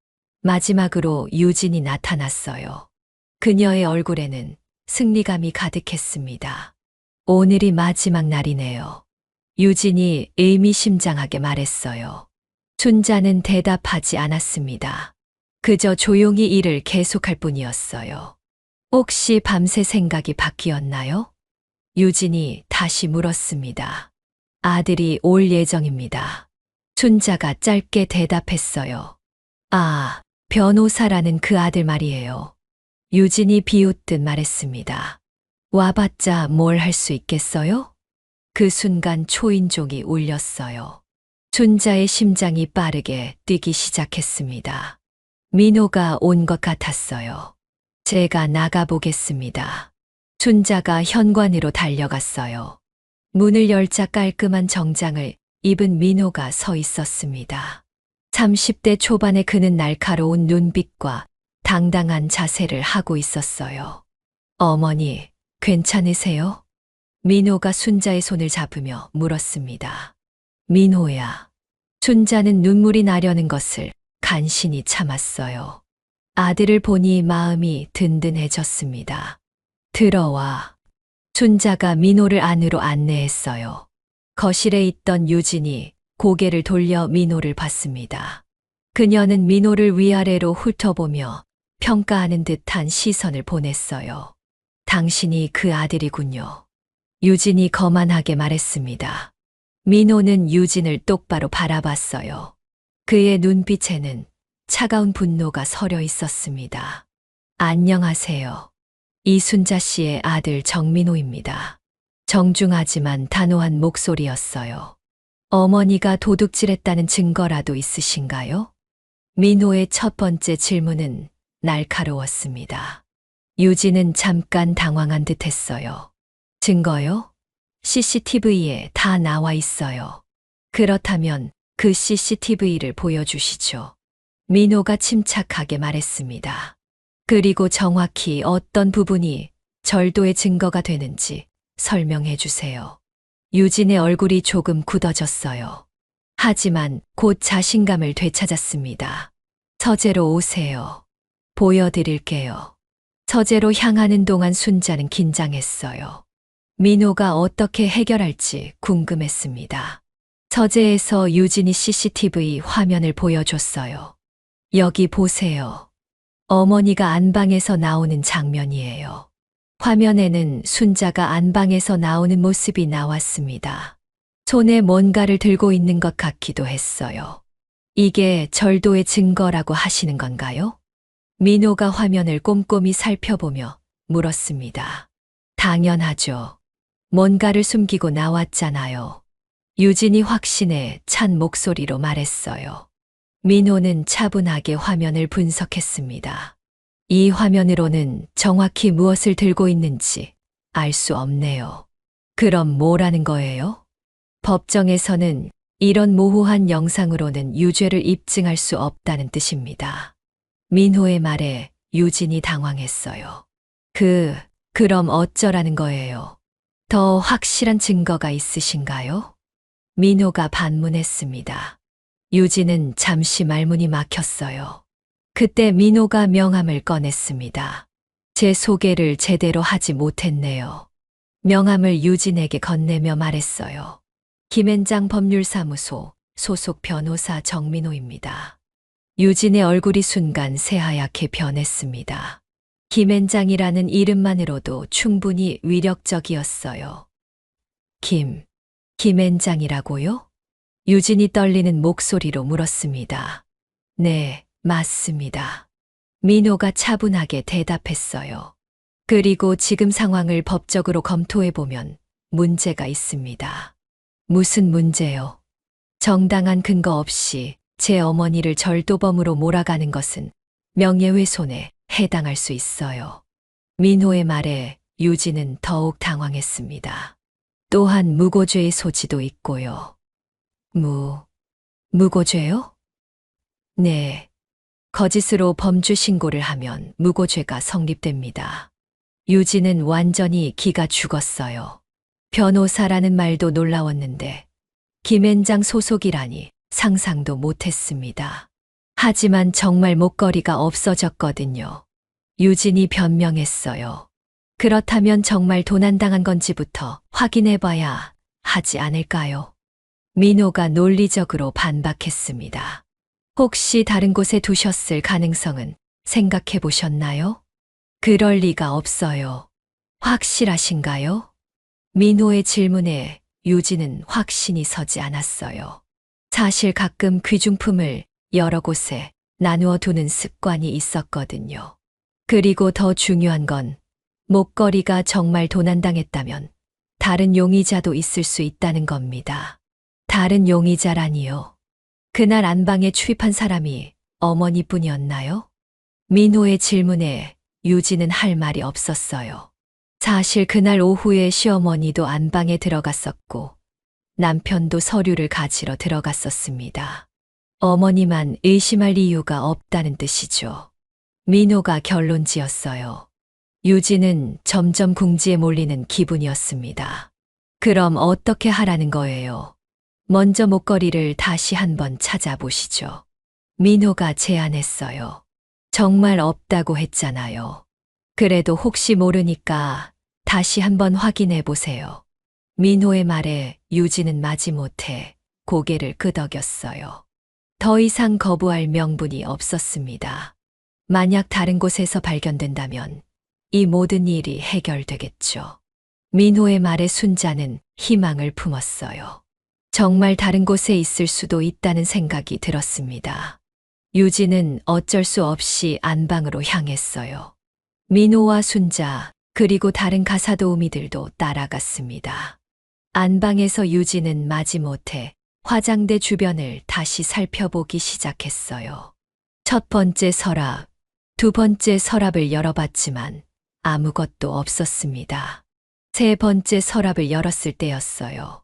마지막으로 유진이 나타났어요. 그녀의 얼굴에는 승리감이 가득했습니다. 오늘이 마지막 날이네요. 유진이 의미심장하게 말했어요. 춘자는 대답하지 않았습니다. 그저 조용히 일을 계속할 뿐이었어요. 혹시 밤새 생각이 바뀌었나요? 유진이 다시 물었습니다. 아들이 올 예정입니다. 춘자가 짧게 대답했어요. 아, 변호사라는 그 아들 말이에요. 유진이 비웃듯 말했습니다. 와봤자 뭘 할 수 있겠어요? 그 순간 초인종이 울렸어요. 춘자의 심장이 빠르게 뛰기 시작했습니다. 민호가 온 것 같았어요. 제가 나가보겠습니다. 춘자가 현관으로 달려갔어요. 문을 열자 깔끔한 정장을 입은 민호가 서 있었습니다. 30대 초반의 그는 날카로운 눈빛과 당당한 자세를 하고 있었어요. 어머니, 괜찮으세요? 민호가 순자의 손을 잡으며 물었습니다. 민호야. 춘자는 눈물이 나려는 것을 간신히 참았어요. 아들을 보니 마음이 든든해졌습니다. 들어와. 춘자가 민호를 안으로 안내했어요. 거실에 있던 유진이 고개를 돌려 민호를 봤습니다. 그녀는 민호를 위아래로 훑어보며 평가하는 듯한 시선을 보냈어요. 당신이 그 아들이군요. 유진이 거만하게 말했습니다. 민호는 유진을 똑바로 바라봤어요. 그의 눈빛에는 차가운 분노가 서려 있었습니다. 안녕하세요. 이순자 씨의 아들 정민호입니다. 정중하지만 단호한 목소리였어요. 어머니가 도둑질했다는 증거라도 있으신가요? 민호의 첫 번째 질문은 날카로웠습니다. 유진은 잠깐 당황한 듯 했어요. 증거요? CCTV에 다 나와 있어요. 그렇다면 그 CCTV를 보여주시죠. 민호가 침착하게 말했습니다. 그리고 정확히 어떤 부분이 절도의 증거가 되는지 설명해 주세요. 유진의 얼굴이 조금 굳어졌어요. 하지만 곧 자신감을 되찾았습니다. 서재로 오세요. 보여드릴게요. 서재로 향하는 동안 순자는 긴장했어요. 민호가 어떻게 해결할지 궁금했습니다. 서재에서 유진이 CCTV 화면을 보여줬어요. 여기 보세요. 어머니가 안방에서 나오는 장면이에요. 화면에는 순자가 안방에서 나오는 모습이 나왔습니다. 손에 뭔가를 들고 있는 것 같기도 했어요. 이게 절도의 증거라고 하시는 건가요? 민호가 화면을 꼼꼼히 살펴보며 물었습니다. 당연하죠. 뭔가를 숨기고 나왔잖아요. 유진이 확신에 찬 목소리로 말했어요. 민호는 차분하게 화면을 분석했습니다. 이 화면으로는 정확히 무엇을 들고 있는지 알 수 없네요. 그럼 뭐라는 거예요? 법정에서는 이런 모호한 영상으로는 유죄를 입증할 수 없다는 뜻입니다. 민호의 말에 유진이 당황했어요. 그럼 어쩌라는 거예요? 더 확실한 증거가 있으신가요? 민호가 반문했습니다. 유진은 잠시 말문이 막혔어요. 그때 민호가 명함을 꺼냈습니다. 제 소개를 제대로 하지 못했네요. 명함을 유진에게 건네며 말했어요. 김앤장 법률사무소 소속 변호사 정민호입니다. 유진의 얼굴이 순간 새하얗게 변했습니다. 김앤장이라는 이름만으로도 충분히 위력적이었어요. 김앤장이라고요? 유진이 떨리는 목소리로 물었습니다. 네, 맞습니다. 민호가 차분하게 대답했어요. 그리고 지금 상황을 법적으로 검토해보면 문제가 있습니다. 무슨 문제요? 정당한 근거 없이 제 어머니를 절도범으로 몰아가는 것은 명예훼손에 해당할 수 있어요. 민호의 말에 유진은 더욱 당황했습니다. 또한 무고죄의 소지도 있고요. 무고죄요? 네. 거짓으로 범죄 신고를 하면 무고죄가 성립됩니다. 유진은 완전히 기가 죽었어요. 변호사라는 말도 놀라웠는데 김앤장 소속이라니 상상도 못했습니다. 하지만 정말 목걸이가 없어졌거든요. 유진이 변명했어요. 그렇다면 정말 도난당한 건지부터 확인해봐야 하지 않을까요? 민호가 논리적으로 반박했습니다. 혹시 다른 곳에 두셨을 가능성은 생각해 보셨나요? 그럴 리가 없어요. 확실하신가요? 민호의 질문에 유진은 확신이 서지 않았어요. 사실 가끔 귀중품을 여러 곳에 나누어 두는 습관이 있었거든요. 그리고 더 중요한 건 목걸이가 정말 도난당했다면 다른 용의자도 있을 수 있다는 겁니다. 다른 용의자라니요. 그날 안방에 출입한 사람이 어머니뿐이었나요? 민호의 질문에 유진은 할 말이 없었어요. 사실 그날 오후에 시어머니도 안방에 들어갔었고 남편도 서류를 가지러 들어갔었습니다. 어머니만 의심할 이유가 없다는 뜻이죠. 민호가 결론 지었어요. 유진은 점점 궁지에 몰리는 기분이었습니다. 그럼 어떻게 하라는 거예요? 먼저 목걸이를 다시 한번 찾아보시죠. 민호가 제안했어요. 정말 없다고 했잖아요. 그래도 혹시 모르니까 다시 한번 확인해 보세요. 민호의 말에 유진은 마지못해 고개를 끄덕였어요. 더 이상 거부할 명분이 없었습니다. 만약 다른 곳에서 발견된다면 이 모든 일이 해결되겠죠. 민호의 말에 순자는 희망을 품었어요. 정말 다른 곳에 있을 수도 있다는 생각이 들었습니다. 유진은 어쩔 수 없이 안방으로 향했어요. 민호와 순자 그리고 다른 가사도우미들도 따라갔습니다. 안방에서 유진은 마지못해 화장대 주변을 다시 살펴보기 시작했어요. 첫 번째 서랍, 두 번째 서랍을 열어봤지만 아무것도 없었습니다. 세 번째 서랍을 열었을 때였어요.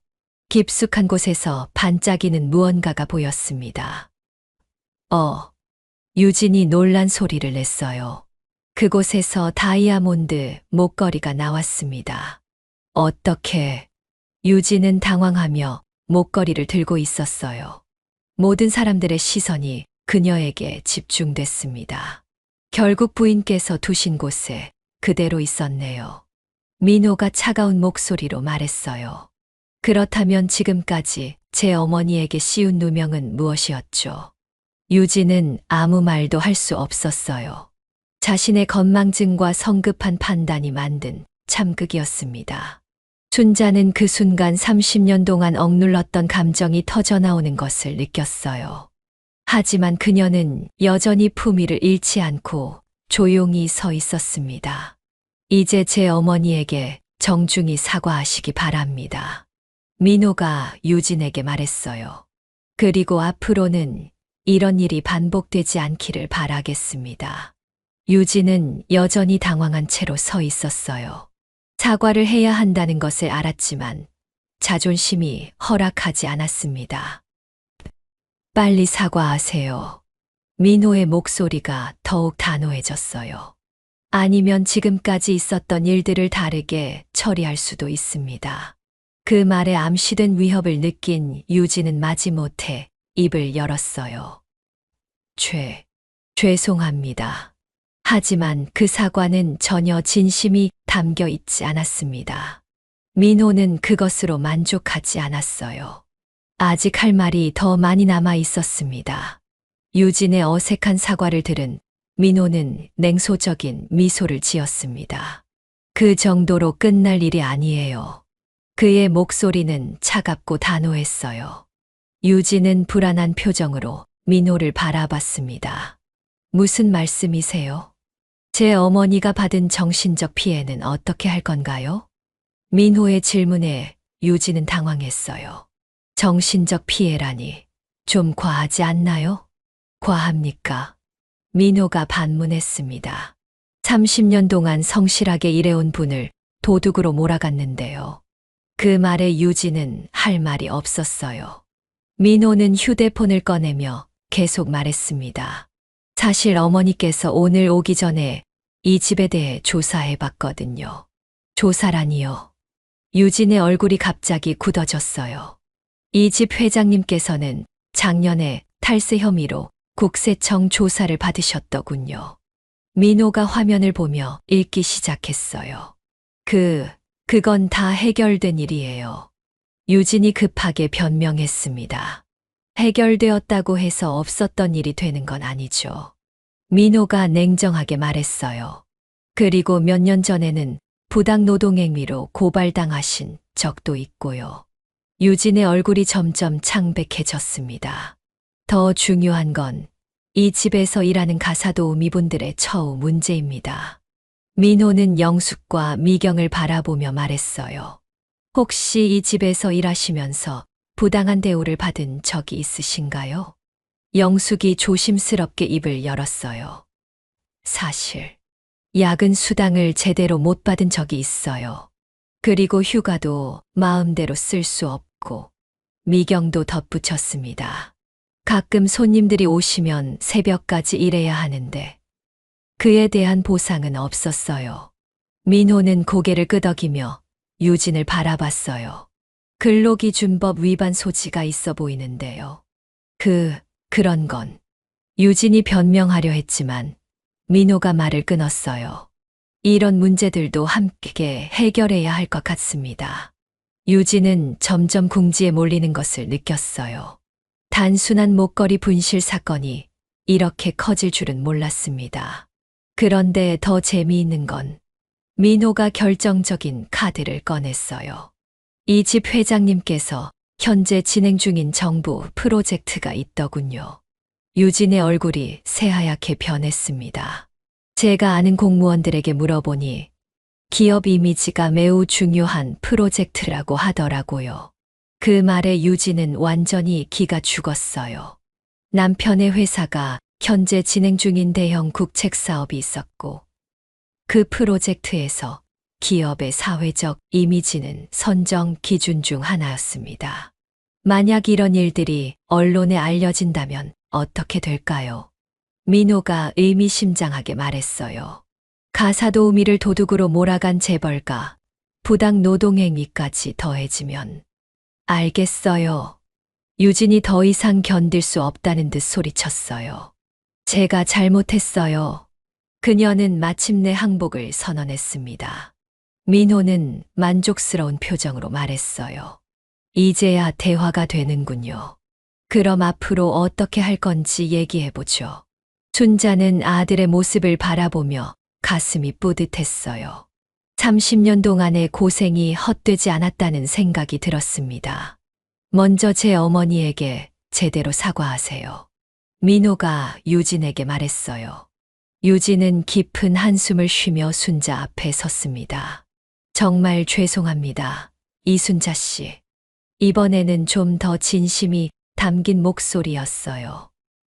깊숙한 곳에서 반짝이는 무언가가 보였습니다. 유진이 놀란 소리를 냈어요. 그곳에서 다이아몬드 목걸이가 나왔습니다. 어떻게? 유진은 당황하며 목걸이를 들고 있었어요. 모든 사람들의 시선이 그녀에게 집중됐습니다. 결국 부인께서 두신 곳에 그대로 있었네요. 민호가 차가운 목소리로 말했어요. 그렇다면 지금까지 제 어머니에게 씌운 누명은 무엇이었죠? 유진은 아무 말도 할 수 없었어요. 자신의 건망증과 성급한 판단이 만든 참극이었습니다. 순자는 그 순간 30년 동안 억눌렀던 감정이 터져나오는 것을 느꼈어요. 하지만 그녀는 여전히 품위를 잃지 않고 조용히 서 있었습니다. 이제 제 어머니에게 정중히 사과하시기 바랍니다. 민호가 유진에게 말했어요. 그리고 앞으로는 이런 일이 반복되지 않기를 바라겠습니다. 유진은 여전히 당황한 채로 서 있었어요. 사과를 해야 한다는 것을 알았지만 자존심이 허락하지 않았습니다. 빨리 사과하세요. 민호의 목소리가 더욱 단호해졌어요. 아니면 지금까지 있었던 일들을 다르게 처리할 수도 있습니다. 그 말에 암시된 위협을 느낀 유진은 마지못해 입을 열었어요. 죄송합니다. 하지만 그 사과는 전혀 진심이 담겨 있지 않았습니다. 민호는 그것으로 만족하지 않았어요. 아직 할 말이 더 많이 남아 있었습니다. 유진의 어색한 사과를 들은 민호는 냉소적인 미소를 지었습니다. 그 정도로 끝날 일이 아니에요. 그의 목소리는 차갑고 단호했어요. 유진은 불안한 표정으로 민호를 바라봤습니다. 무슨 말씀이세요? 제 어머니가 받은 정신적 피해는 어떻게 할 건가요? 민호의 질문에 유진은 당황했어요. 정신적 피해라니 좀 과하지 않나요? 과합니까? 민호가 반문했습니다. 30년 동안 성실하게 일해온 분을 도둑으로 몰아갔는데요. 그 말에 유진은 할 말이 없었어요. 민호는 휴대폰을 꺼내며 계속 말했습니다. 사실 어머니께서 오늘 오기 전에 이 집에 대해 조사해 봤거든요. 조사라니요. 유진의 얼굴이 갑자기 굳어졌어요. 이 집 회장님께서는 작년에 탈세 혐의로 국세청 조사를 받으셨더군요. 민호가 화면을 보며 읽기 시작했어요. 그건 다 해결된 일이에요. 유진이 급하게 변명했습니다. 해결되었다고 해서 없었던 일이 되는 건 아니죠. 민호가 냉정하게 말했어요. 그리고 몇 년 전에는 부당 노동행위로 고발당하신 적도 있고요. 유진의 얼굴이 점점 창백해졌습니다. 더 중요한 건 이 집에서 일하는 가사도우미분들의 처우 문제입니다. 민호는 영숙과 미경을 바라보며 말했어요. 혹시 이 집에서 일하시면서 부당한 대우를 받은 적이 있으신가요? 영숙이 조심스럽게 입을 열었어요. 사실, 야근 수당을 제대로 못 받은 적이 있어요. 그리고 휴가도 마음대로 쓸 수 없고, 미경도 덧붙였습니다. 가끔 손님들이 오시면 새벽까지 일해야 하는데, 그에 대한 보상은 없었어요. 민호는 고개를 끄덕이며 유진을 바라봤어요. 근로기준법 위반 소지가 있어 보이는데요. 그런 건 유진이 변명하려 했지만 민호가 말을 끊었어요. 이런 문제들도 함께 해결해야 할 것 같습니다. 유진은 점점 궁지에 몰리는 것을 느꼈어요. 단순한 목걸이 분실 사건이 이렇게 커질 줄은 몰랐습니다. 그런데 더 재미있는 건 민호가 결정적인 카드를 꺼냈어요. 이 집 회장님께서 현재 진행 중인 정부 프로젝트가 있더군요. 유진의 얼굴이 새하얗게 변했습니다. 제가 아는 공무원들에게 물어보니 기업 이미지가 매우 중요한 프로젝트라고 하더라고요. 그 말에 유진은 완전히 기가 죽었어요. 남편의 회사가 현재 진행 중인 대형 국책 사업이 있었고, 그 프로젝트에서 기업의 사회적 이미지는 선정 기준 중 하나였습니다. 만약 이런 일들이 언론에 알려진다면 어떻게 될까요? 민호가 의미심장하게 말했어요. 가사도우미를 도둑으로 몰아간 재벌가, 부당 노동행위까지 더해지면. 알겠어요. 유진이 더 이상 견딜 수 없다는 듯 소리쳤어요. 제가 잘못했어요. 그녀는 마침내 항복을 선언했습니다. 민호는 만족스러운 표정으로 말했어요. 이제야 대화가 되는군요. 그럼 앞으로 어떻게 할 건지 얘기해보죠. 춘자는 아들의 모습을 바라보며 가슴이 뿌듯했어요. 30년 동안의 고생이 헛되지 않았다는 생각이 들었습니다. 먼저 제 어머니에게 제대로 사과하세요. 민호가 유진에게 말했어요. 유진은 깊은 한숨을 쉬며 순자 앞에 섰습니다. 정말 죄송합니다. 이순자 씨. 이번에는 좀 더 진심이 담긴 목소리였어요.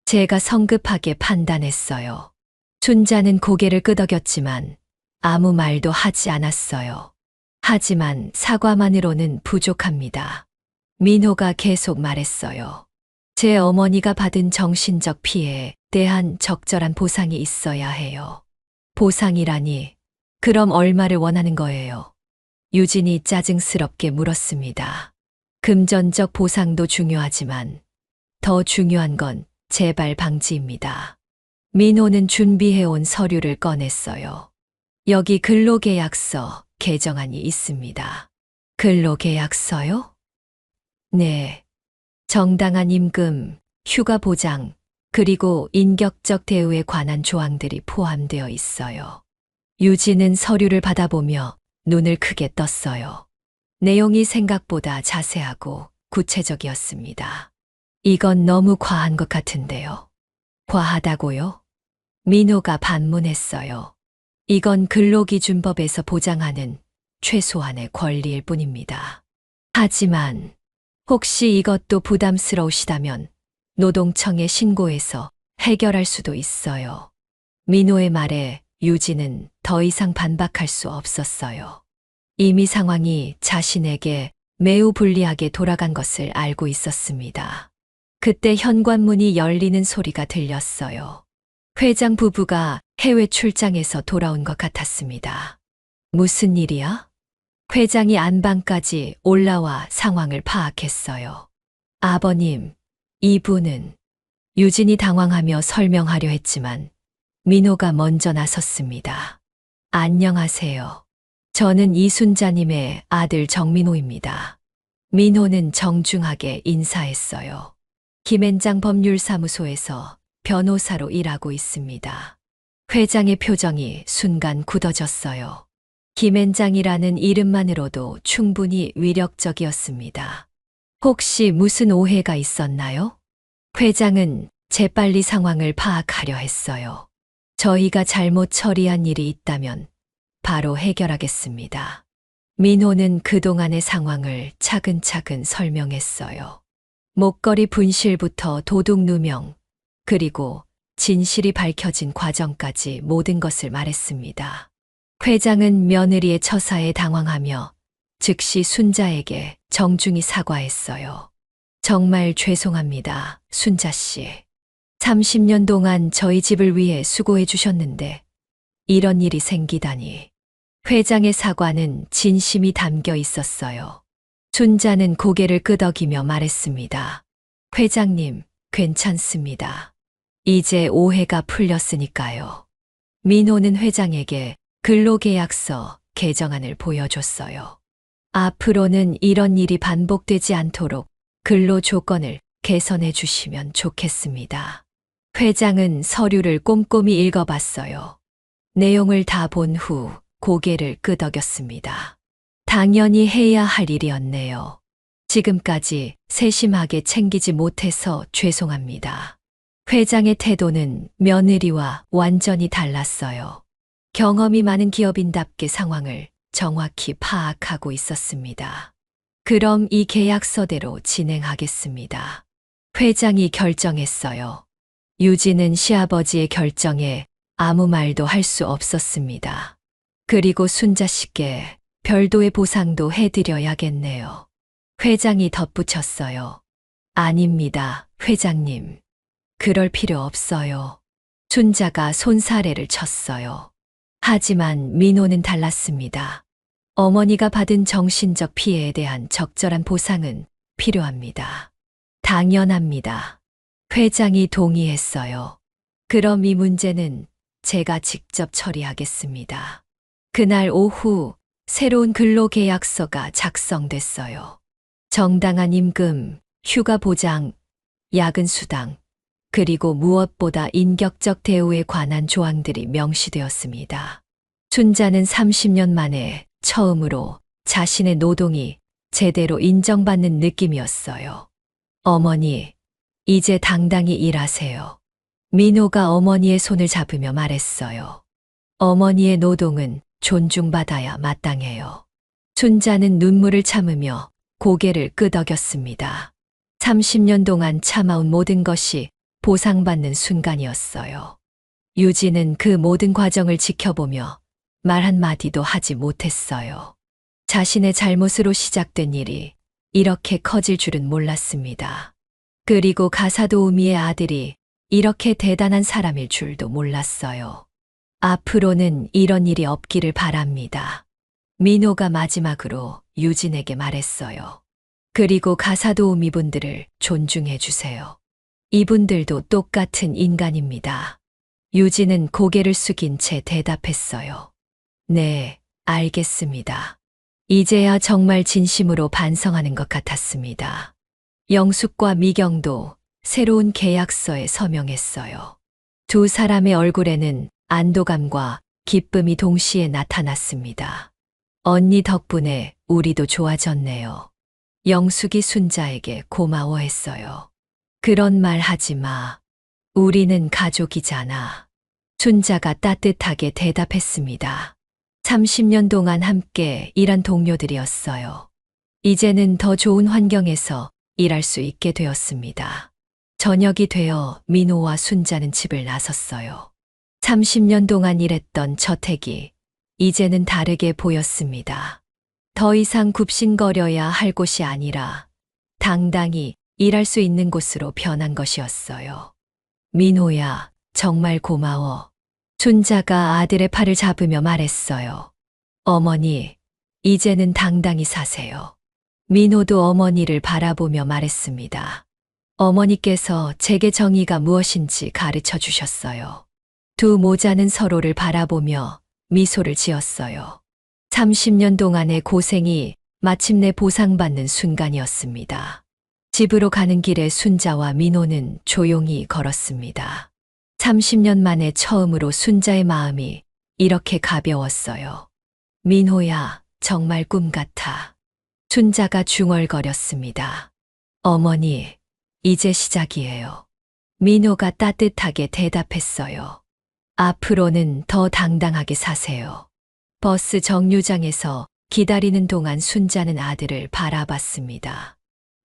제가 성급하게 판단했어요. 춘자는 고개를 끄덕였지만 아무 말도 하지 않았어요. 하지만 사과만으로는 부족합니다. 민호가 계속 말했어요. 제 어머니가 받은 정신적 피해에 대한 적절한 보상이 있어야 해요. 보상이라니, 그럼 얼마를 원하는 거예요? 유진이 짜증스럽게 물었습니다. 금전적 보상도 중요하지만 더 중요한 건 재발 방지입니다. 민호는 준비해온 서류를 꺼냈어요. 여기 근로계약서 개정안이 있습니다. 근로계약서요? 네. 정당한 임금, 휴가 보장, 그리고 인격적 대우에 관한 조항들이 포함되어 있어요. 유진은 서류를 받아보며 눈을 크게 떴어요. 내용이 생각보다 자세하고 구체적이었습니다. 이건 너무 과한 것 같은데요. 과하다고요? 민호가 반문했어요. 이건 근로기준법에서 보장하는 최소한의 권리일 뿐입니다. 하지만 혹시 이것도 부담스러우시다면 노동청에 신고해서 해결할 수도 있어요. 민호의 말에 유진은 더 이상 반박할 수 없었어요. 이미 상황이 자신에게 매우 불리하게 돌아간 것을 알고 있었습니다. 그때 현관문이 열리는 소리가 들렸어요. 회장 부부가 해외 출장에서 돌아온 것 같았습니다. 무슨 일이야? 회장이 안방까지 올라와 상황을 파악했어요. 아버님, 이분은 유진이 당황하며 설명하려 했지만 민호가 먼저 나섰습니다. 안녕하세요. 저는 이순자님의 아들 정민호입니다. 민호는 정중하게 인사했어요. 김앤장 법률사무소에서 변호사로 일하고 있습니다. 회장의 표정이 순간 굳어졌어요. 김앤장이라는 이름만으로도 충분히 위력적이었습니다. 혹시 무슨 오해가 있었나요? 회장은 재빨리 상황을 파악하려 했어요. 저희가 잘못 처리한 일이 있다면 바로 해결하겠습니다. 민호는 그동안의 상황을 차근차근 설명했어요. 목걸이 분실부터 도둑 누명, 그리고 진실이 밝혀진 과정까지 모든 것을 말했습니다. 회장은 며느리의 처사에 당황하며 즉시 순자에게 정중히 사과했어요. 정말 죄송합니다, 순자 씨. 30년 동안 저희 집을 위해 수고해 주셨는데 이런 일이 생기다니. 회장의 사과는 진심이 담겨 있었어요. 순자는 고개를 끄덕이며 말했습니다. 회장님, 괜찮습니다. 이제 오해가 풀렸으니까요. 민호는 회장에게 근로계약서 개정안을 보여줬어요. 앞으로는 이런 일이 반복되지 않도록 근로 조건을 개선해 주시면 좋겠습니다. 회장은 서류를 꼼꼼히 읽어봤어요. 내용을 다 본 후 고개를 끄덕였습니다. 당연히 해야 할 일이었네요. 지금까지 세심하게 챙기지 못해서 죄송합니다. 회장의 태도는 며느리와 완전히 달랐어요. 경험이 많은 기업인답게 상황을 정확히 파악하고 있었습니다. 그럼 이 계약서대로 진행하겠습니다. 회장이 결정했어요. 유진은 시아버지의 결정에 아무 말도 할 수 없었습니다. 그리고 순자 씨께 별도의 보상도 해드려야겠네요. 회장이 덧붙였어요. 아닙니다, 회장님. 그럴 필요 없어요. 순자가 손사래를 쳤어요. 하지만 민호는 달랐습니다. 어머니가 받은 정신적 피해에 대한 적절한 보상은 필요합니다. 당연합니다. 회장이 동의했어요. 그럼 이 문제는 제가 직접 처리하겠습니다. 그날 오후 새로운 근로계약서가 작성됐어요. 정당한 임금, 휴가 보장, 야근 수당, 그리고 무엇보다 인격적 대우에 관한 조항들이 명시되었습니다. 순자는 30년 만에 처음으로 자신의 노동이 제대로 인정받는 느낌이었어요. 어머니, 이제 당당히 일하세요. 민호가 어머니의 손을 잡으며 말했어요. 어머니의 노동은 존중받아야 마땅해요. 순자는 눈물을 참으며 고개를 끄덕였습니다. 30년 동안 참아온 모든 것이 보상받는 순간이었어요. 유진은 그 모든 과정을 지켜보며 말 한마디도 하지 못했어요. 자신의 잘못으로 시작된 일이 이렇게 커질 줄은 몰랐습니다. 그리고 가사도우미의 아들이 이렇게 대단한 사람일 줄도 몰랐어요. 앞으로는 이런 일이 없기를 바랍니다. 민호가 마지막으로 유진에게 말했어요. 그리고 가사도우미 분들을 존중해 주세요. 이분들도 똑같은 인간입니다. 유진은 고개를 숙인 채 대답했어요. 네, 알겠습니다. 이제야 정말 진심으로 반성하는 것 같았습니다. 영숙과 미경도 새로운 계약서에 서명했어요. 두 사람의 얼굴에는 안도감과 기쁨이 동시에 나타났습니다. 언니 덕분에 우리도 좋아졌네요. 영숙이 순자에게 고마워했어요. 그런 말 하지 마. 우리는 가족이잖아. 순자가 따뜻하게 대답했습니다. 30년 동안 함께 일한 동료들이었어요. 이제는 더 좋은 환경에서 일할 수 있게 되었습니다. 저녁이 되어 민호와 순자는 집을 나섰어요. 30년 동안 일했던 저택이 이제는 다르게 보였습니다. 더 이상 굽신거려야 할 곳이 아니라 당당히 일할 수 있는 곳으로 변한 것이었어요. 민호야, 정말 고마워. 순자가 아들의 팔을 잡으며 말했어요. 어머니, 이제는 당당히 사세요. 민호도 어머니를 바라보며 말했습니다. 어머니께서 제게 정의가 무엇인지 가르쳐 주셨어요. 두 모자는 서로를 바라보며 미소를 지었어요. 30년 동안의 고생이 마침내 보상받는 순간이었습니다. 집으로 가는 길에 순자와 민호는 조용히 걸었습니다. 30년 만에 처음으로 순자의 마음이 이렇게 가벼웠어요. 민호야, 정말 꿈 같아. 순자가 중얼거렸습니다. 어머니, 이제 시작이에요. 민호가 따뜻하게 대답했어요. 앞으로는 더 당당하게 사세요. 버스 정류장에서 기다리는 동안 순자는 아들을 바라봤습니다.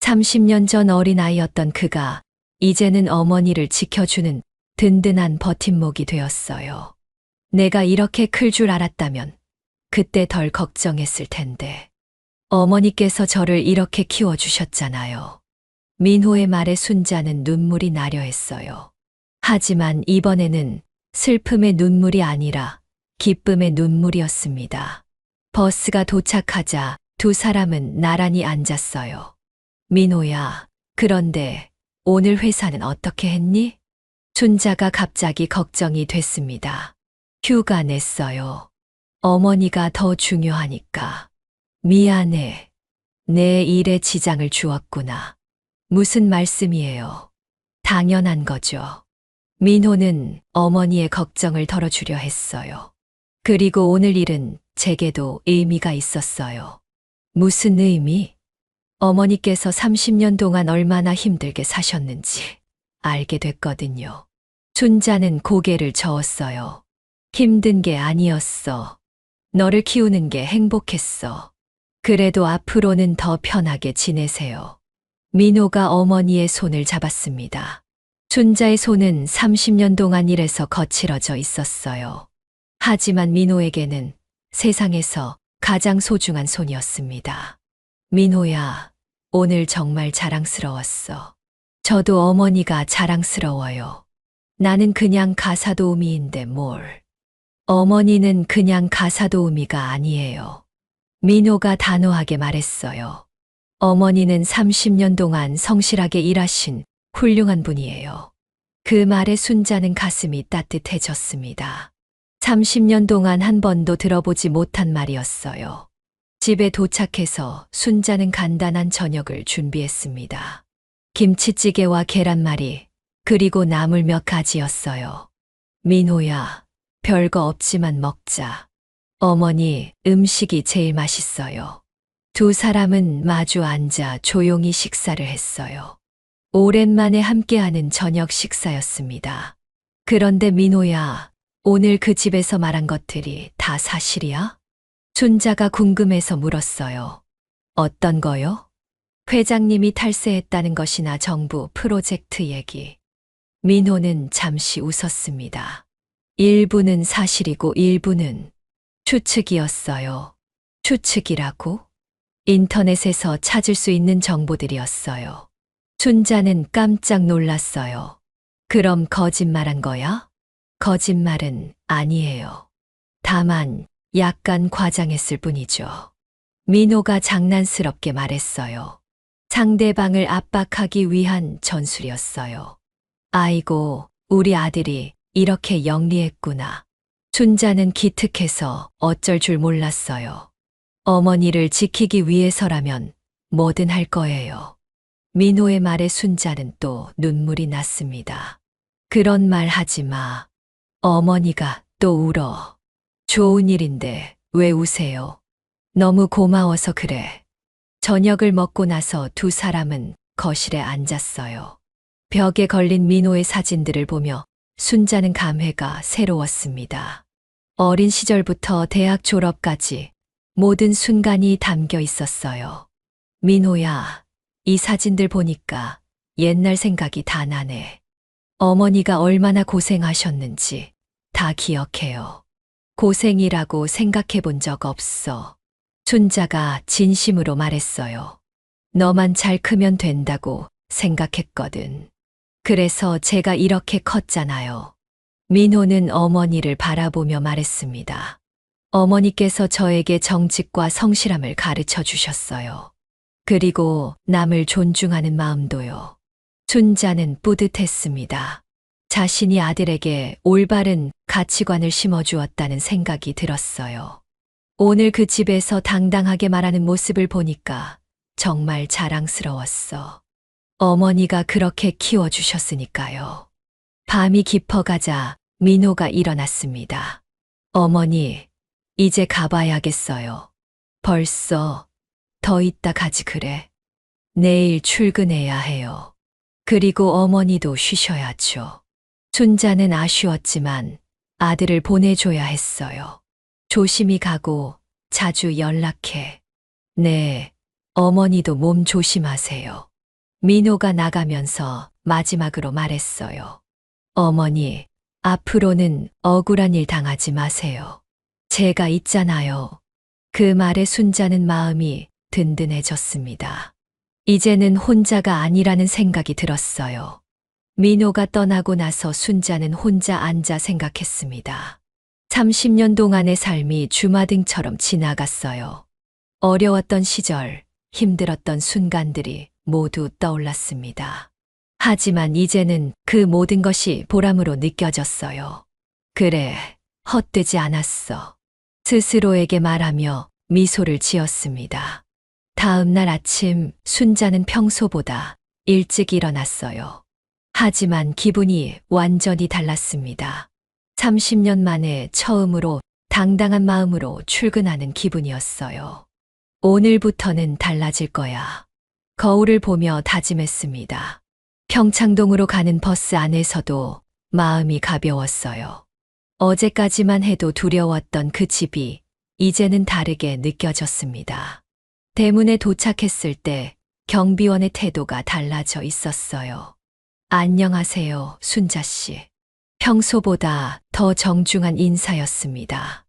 30년 전 어린아이였던 그가 이제는 어머니를 지켜주는 든든한 버팀목이 되었어요. 내가 이렇게 클 줄 알았다면 그때 덜 걱정했을 텐데. 어머니께서 저를 이렇게 키워주셨잖아요. 민호의 말에 순자는 눈물이 나려 했어요. 하지만 이번에는 슬픔의 눈물이 아니라 기쁨의 눈물이었습니다. 버스가 도착하자 두 사람은 나란히 앉았어요. 민호야, 그런데 오늘 회사는 어떻게 했니? 순자가 갑자기 걱정이 됐습니다. 휴가 냈어요. 어머니가 더 중요하니까. 미안해. 내 일에 지장을 주었구나. 무슨 말씀이에요? 당연한 거죠. 민호는 어머니의 걱정을 덜어주려 했어요. 그리고 오늘 일은 제게도 의미가 있었어요. 무슨 의미? 어머니께서 30년 동안 얼마나 힘들게 사셨는지 알게 됐거든요. 순자는 고개를 저었어요. 힘든 게 아니었어. 너를 키우는 게 행복했어. 그래도 앞으로는 더 편하게 지내세요. 민호가 어머니의 손을 잡았습니다. 순자의 손은 30년 동안 일해서 거칠어져 있었어요. 하지만 민호에게는 세상에서 가장 소중한 손이었습니다. 민호야, 오늘 정말 자랑스러웠어. 저도 어머니가 자랑스러워요. 나는 그냥 가사도우미인데 뭘. 어머니는 그냥 가사도우미가 아니에요. 민호가 단호하게 말했어요. 어머니는 30년 동안 성실하게 일하신 훌륭한 분이에요. 그 말에 순자는 가슴이 따뜻해졌습니다. 30년 동안 한 번도 들어보지 못한 말이었어요. 집에 도착해서 순자는 간단한 저녁을 준비했습니다. 김치찌개와 계란말이, 그리고 나물 몇 가지였어요. 민호야, 별거 없지만 먹자. 어머니, 음식이 제일 맛있어요. 두 사람은 마주 앉아 조용히 식사를 했어요. 오랜만에 함께하는 저녁 식사였습니다. 그런데 민호야, 오늘 그 집에서 말한 것들이 다 사실이야? 순자가 궁금해서 물었어요. 어떤 거요? 회장님이 탈세했다는 것이나 정부 프로젝트 얘기. 민호는 잠시 웃었습니다. 일부는 사실이고 일부는 추측이었어요. 추측이라고? 인터넷에서 찾을 수 있는 정보들이었어요. 순자는 깜짝 놀랐어요. 그럼 거짓말한 거야? 거짓말은 아니에요. 다만 약간 과장했을 뿐이죠. 민호가 장난스럽게 말했어요. 상대방을 압박하기 위한 전술이었어요. 아이고, 우리 아들이 이렇게 영리했구나. 순자는 기특해서 어쩔 줄 몰랐어요. 어머니를 지키기 위해서라면 뭐든 할 거예요. 민호의 말에 순자는 또 눈물이 났습니다. 그런 말 하지 마. 어머니가 또 울어. 좋은 일인데 왜 우세요? 너무 고마워서 그래. 저녁을 먹고 나서 두 사람은 거실에 앉았어요. 벽에 걸린 민호의 사진들을 보며 순자는 감회가 새로웠습니다. 어린 시절부터 대학 졸업까지 모든 순간이 담겨 있었어요. 민호야, 이 사진들 보니까 옛날 생각이 다 나네. 어머니가 얼마나 고생하셨는지 다 기억해요. 고생이라고 생각해 본 적 없어. 순자가 진심으로 말했어요. 너만 잘 크면 된다고 생각했거든. 그래서 제가 이렇게 컸잖아요. 민호는 어머니를 바라보며 말했습니다. 어머니께서 저에게 정직과 성실함을 가르쳐 주셨어요. 그리고 남을 존중하는 마음도요. 순자는 뿌듯했습니다. 자신이 아들에게 올바른 가치관을 심어주었다는 생각이 들었어요. 오늘 그 집에서 당당하게 말하는 모습을 보니까 정말 자랑스러웠어. 어머니가 그렇게 키워주셨으니까요. 밤이 깊어가자 민호가 일어났습니다. 어머니, 이제 가봐야겠어요. 벌써 더 이따 가지 그래. 내일 출근해야 해요. 그리고 어머니도 쉬셔야죠. 순자는 아쉬웠지만 아들을 보내줘야 했어요. 조심히 가고 자주 연락해. 네, 어머니도 몸 조심하세요. 민호가 나가면서 마지막으로 말했어요. 어머니, 앞으로는 억울한 일 당하지 마세요. 제가 있잖아요. 그 말에 순자는 마음이 든든해졌습니다. 이제는 혼자가 아니라는 생각이 들었어요. 민호가 떠나고 나서 순자는 혼자 앉아 생각했습니다. 30년 동안의 삶이 주마등처럼 지나갔어요. 어려웠던 시절, 힘들었던 순간들이 모두 떠올랐습니다. 하지만 이제는 그 모든 것이 보람으로 느껴졌어요. 그래, 헛되지 않았어. 스스로에게 말하며 미소를 지었습니다. 다음 날 아침 순자는 평소보다 일찍 일어났어요. 하지만 기분이 완전히 달랐습니다. 30년 만에 처음으로 당당한 마음으로 출근하는 기분이었어요. 오늘부터는 달라질 거야. 거울을 보며 다짐했습니다. 평창동으로 가는 버스 안에서도 마음이 가벼웠어요. 어제까지만 해도 두려웠던 그 집이 이제는 다르게 느껴졌습니다. 대문에 도착했을 때 경비원의 태도가 달라져 있었어요. 안녕하세요, 순자 씨. 평소보다 더 정중한 인사였습니다.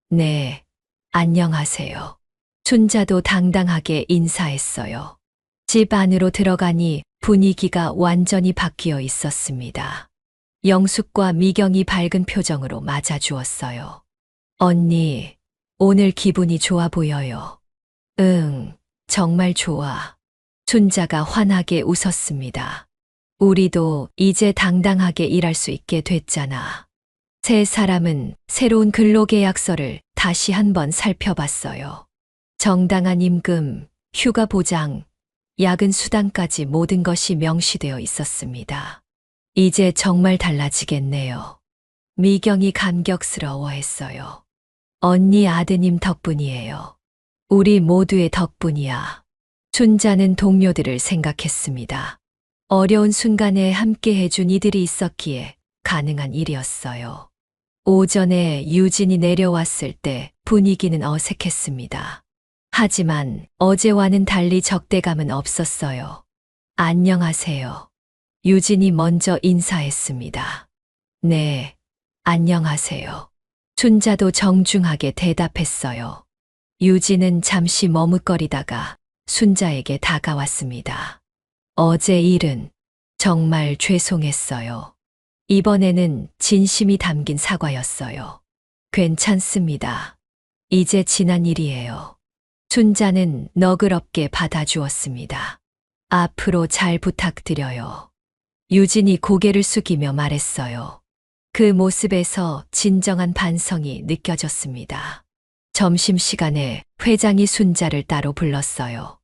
네, 안녕하세요. 순자도 당당하게 인사했어요. 집 안으로 들어가니 분위기가 완전히 바뀌어 있었습니다. 영숙과 미경이 밝은 표정으로 맞아주었어요. 언니, 오늘 기분이 좋아 보여요. 응, 정말 좋아. 순자가 환하게 웃었습니다. 우리도 이제 당당하게 일할 수 있게 됐잖아. 세 사람은 새로운 근로계약서를 다시 한번 살펴봤어요. 정당한 임금, 휴가 보장, 야근 수당까지 모든 것이 명시되어 있었습니다. 이제 정말 달라지겠네요. 미경이 감격스러워했어요. 언니 아드님 덕분이에요. 우리 모두의 덕분이야. 순자는 동료들을 생각했습니다. 어려운 순간에 함께 해준 이들이 있었기에 가능한 일이었어요. 오전에 유진이 내려왔을 때 분위기는 어색했습니다. 하지만 어제와는 달리 적대감은 없었어요. 안녕하세요. 유진이 먼저 인사했습니다. 네, 안녕하세요. 순자도 정중하게 대답했어요. 유진은 잠시 머뭇거리다가 순자에게 다가왔습니다. 어제 일은 정말 죄송했어요. 이번에는 진심이 담긴 사과였어요. 괜찮습니다. 이제 지난 일이에요. 순자는 너그럽게 받아주었습니다. 앞으로 잘 부탁드려요. 유진이 고개를 숙이며 말했어요. 그 모습에서 진정한 반성이 느껴졌습니다. 점심시간에 회장이 순자를 따로 불렀어요.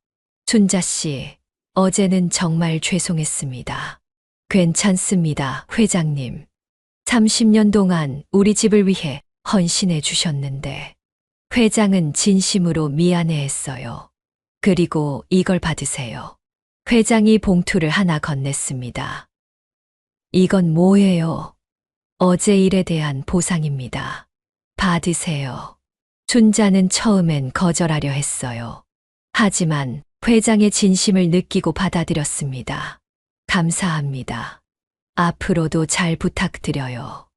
순자 씨, 어제는 정말 죄송했습니다. 괜찮습니다, 회장님. 30년 동안 우리 집을 위해 헌신해 주셨는데, 회장은 진심으로 미안해했어요. 그리고 이걸 받으세요. 회장이 봉투를 하나 건넸습니다. 이건 뭐예요? 어제 일에 대한 보상입니다. 받으세요. 순자는 처음엔 거절하려 했어요. 하지만 회장의 진심을 느끼고 받아들였습니다. 감사합니다. 앞으로도 잘 부탁드려요.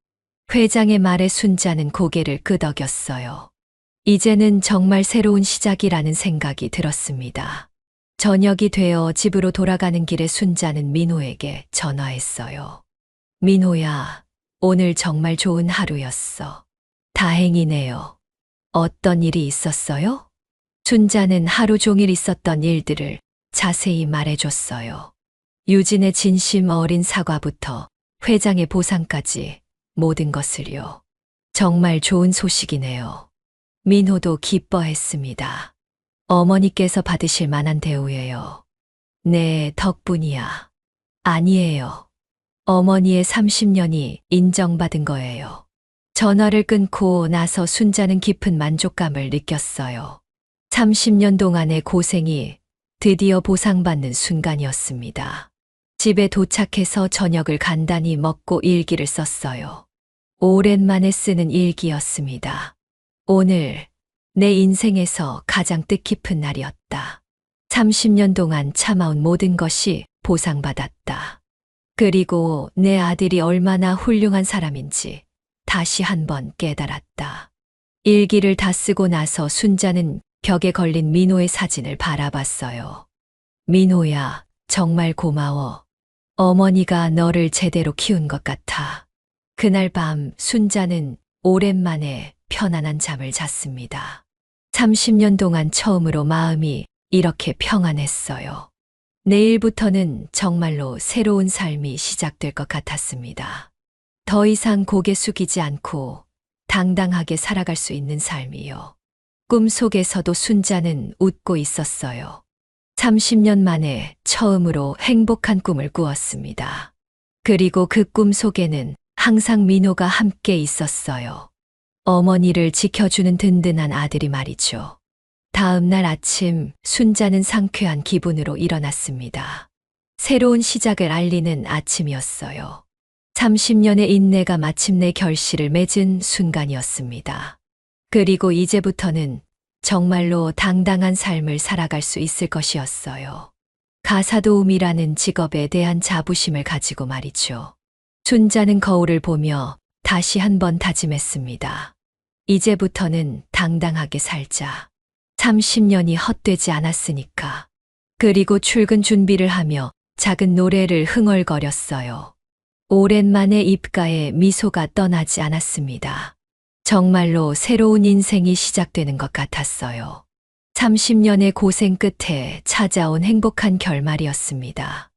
회장의 말에 순자는 고개를 끄덕였어요. 이제는 정말 새로운 시작이라는 생각이 들었습니다. 저녁이 되어 집으로 돌아가는 길에 순자는 민호에게 전화했어요. 민호야, 오늘 정말 좋은 하루였어. 다행이네요. 어떤 일이 있었어요? 순자는 하루 종일 있었던 일들을 자세히 말해줬어요. 유진의 진심 어린 사과부터 회장의 보상까지 모든 것을요. 정말 좋은 소식이네요. 민호도 기뻐했습니다. 어머니께서 받으실 만한 대우예요. 네, 덕분이야. 아니에요. 어머니의 30년이 인정받은 거예요. 전화를 끊고 나서 순자는 깊은 만족감을 느꼈어요. 30년 동안의 고생이 드디어 보상받는 순간이었습니다. 집에 도착해서 저녁을 간단히 먹고 일기를 썼어요. 오랜만에 쓰는 일기였습니다. 오늘 내 인생에서 가장 뜻깊은 날이었다. 30년 동안 참아온 모든 것이 보상받았다. 그리고 내 아들이 얼마나 훌륭한 사람인지 다시 한번 깨달았다. 일기를 다 쓰고 나서 순자는 벽에 걸린 민호의 사진을 바라봤어요. 민호야, 정말 고마워. 어머니가 너를 제대로 키운 것 같아. 그날 밤 순자는 오랜만에 편안한 잠을 잤습니다. 30년 동안 처음으로 마음이 이렇게 평안했어요. 내일부터는 정말로 새로운 삶이 시작될 것 같았습니다. 더 이상 고개 숙이지 않고 당당하게 살아갈 수 있는 삶이요. 꿈속에서도 순자는 웃고 있었어요. 30년 만에 처음으로 행복한 꿈을 꾸었습니다. 그리고 그 꿈 속에는 항상 민호가 함께 있었어요. 어머니를 지켜주는 든든한 아들이 말이죠. 다음 날 아침 순자는 상쾌한 기분으로 일어났습니다. 새로운 시작을 알리는 아침이었어요. 30년의 인내가 마침내 결실을 맺은 순간이었습니다. 그리고 이제부터는 정말로 당당한 삶을 살아갈 수 있을 것이었어요. 가사도우미라는 직업에 대한 자부심을 가지고 말이죠. 순자는 거울을 보며 다시 한번 다짐했습니다. 이제부터는 당당하게 살자. 30년이 헛되지 않았으니까. 그리고 출근 준비를 하며 작은 노래를 흥얼거렸어요. 오랜만에 입가에 미소가 떠나지 않았습니다. 정말로 새로운 인생이 시작되는 것 같았어요. 30년의 고생 끝에 찾아온 행복한 결말이었습니다.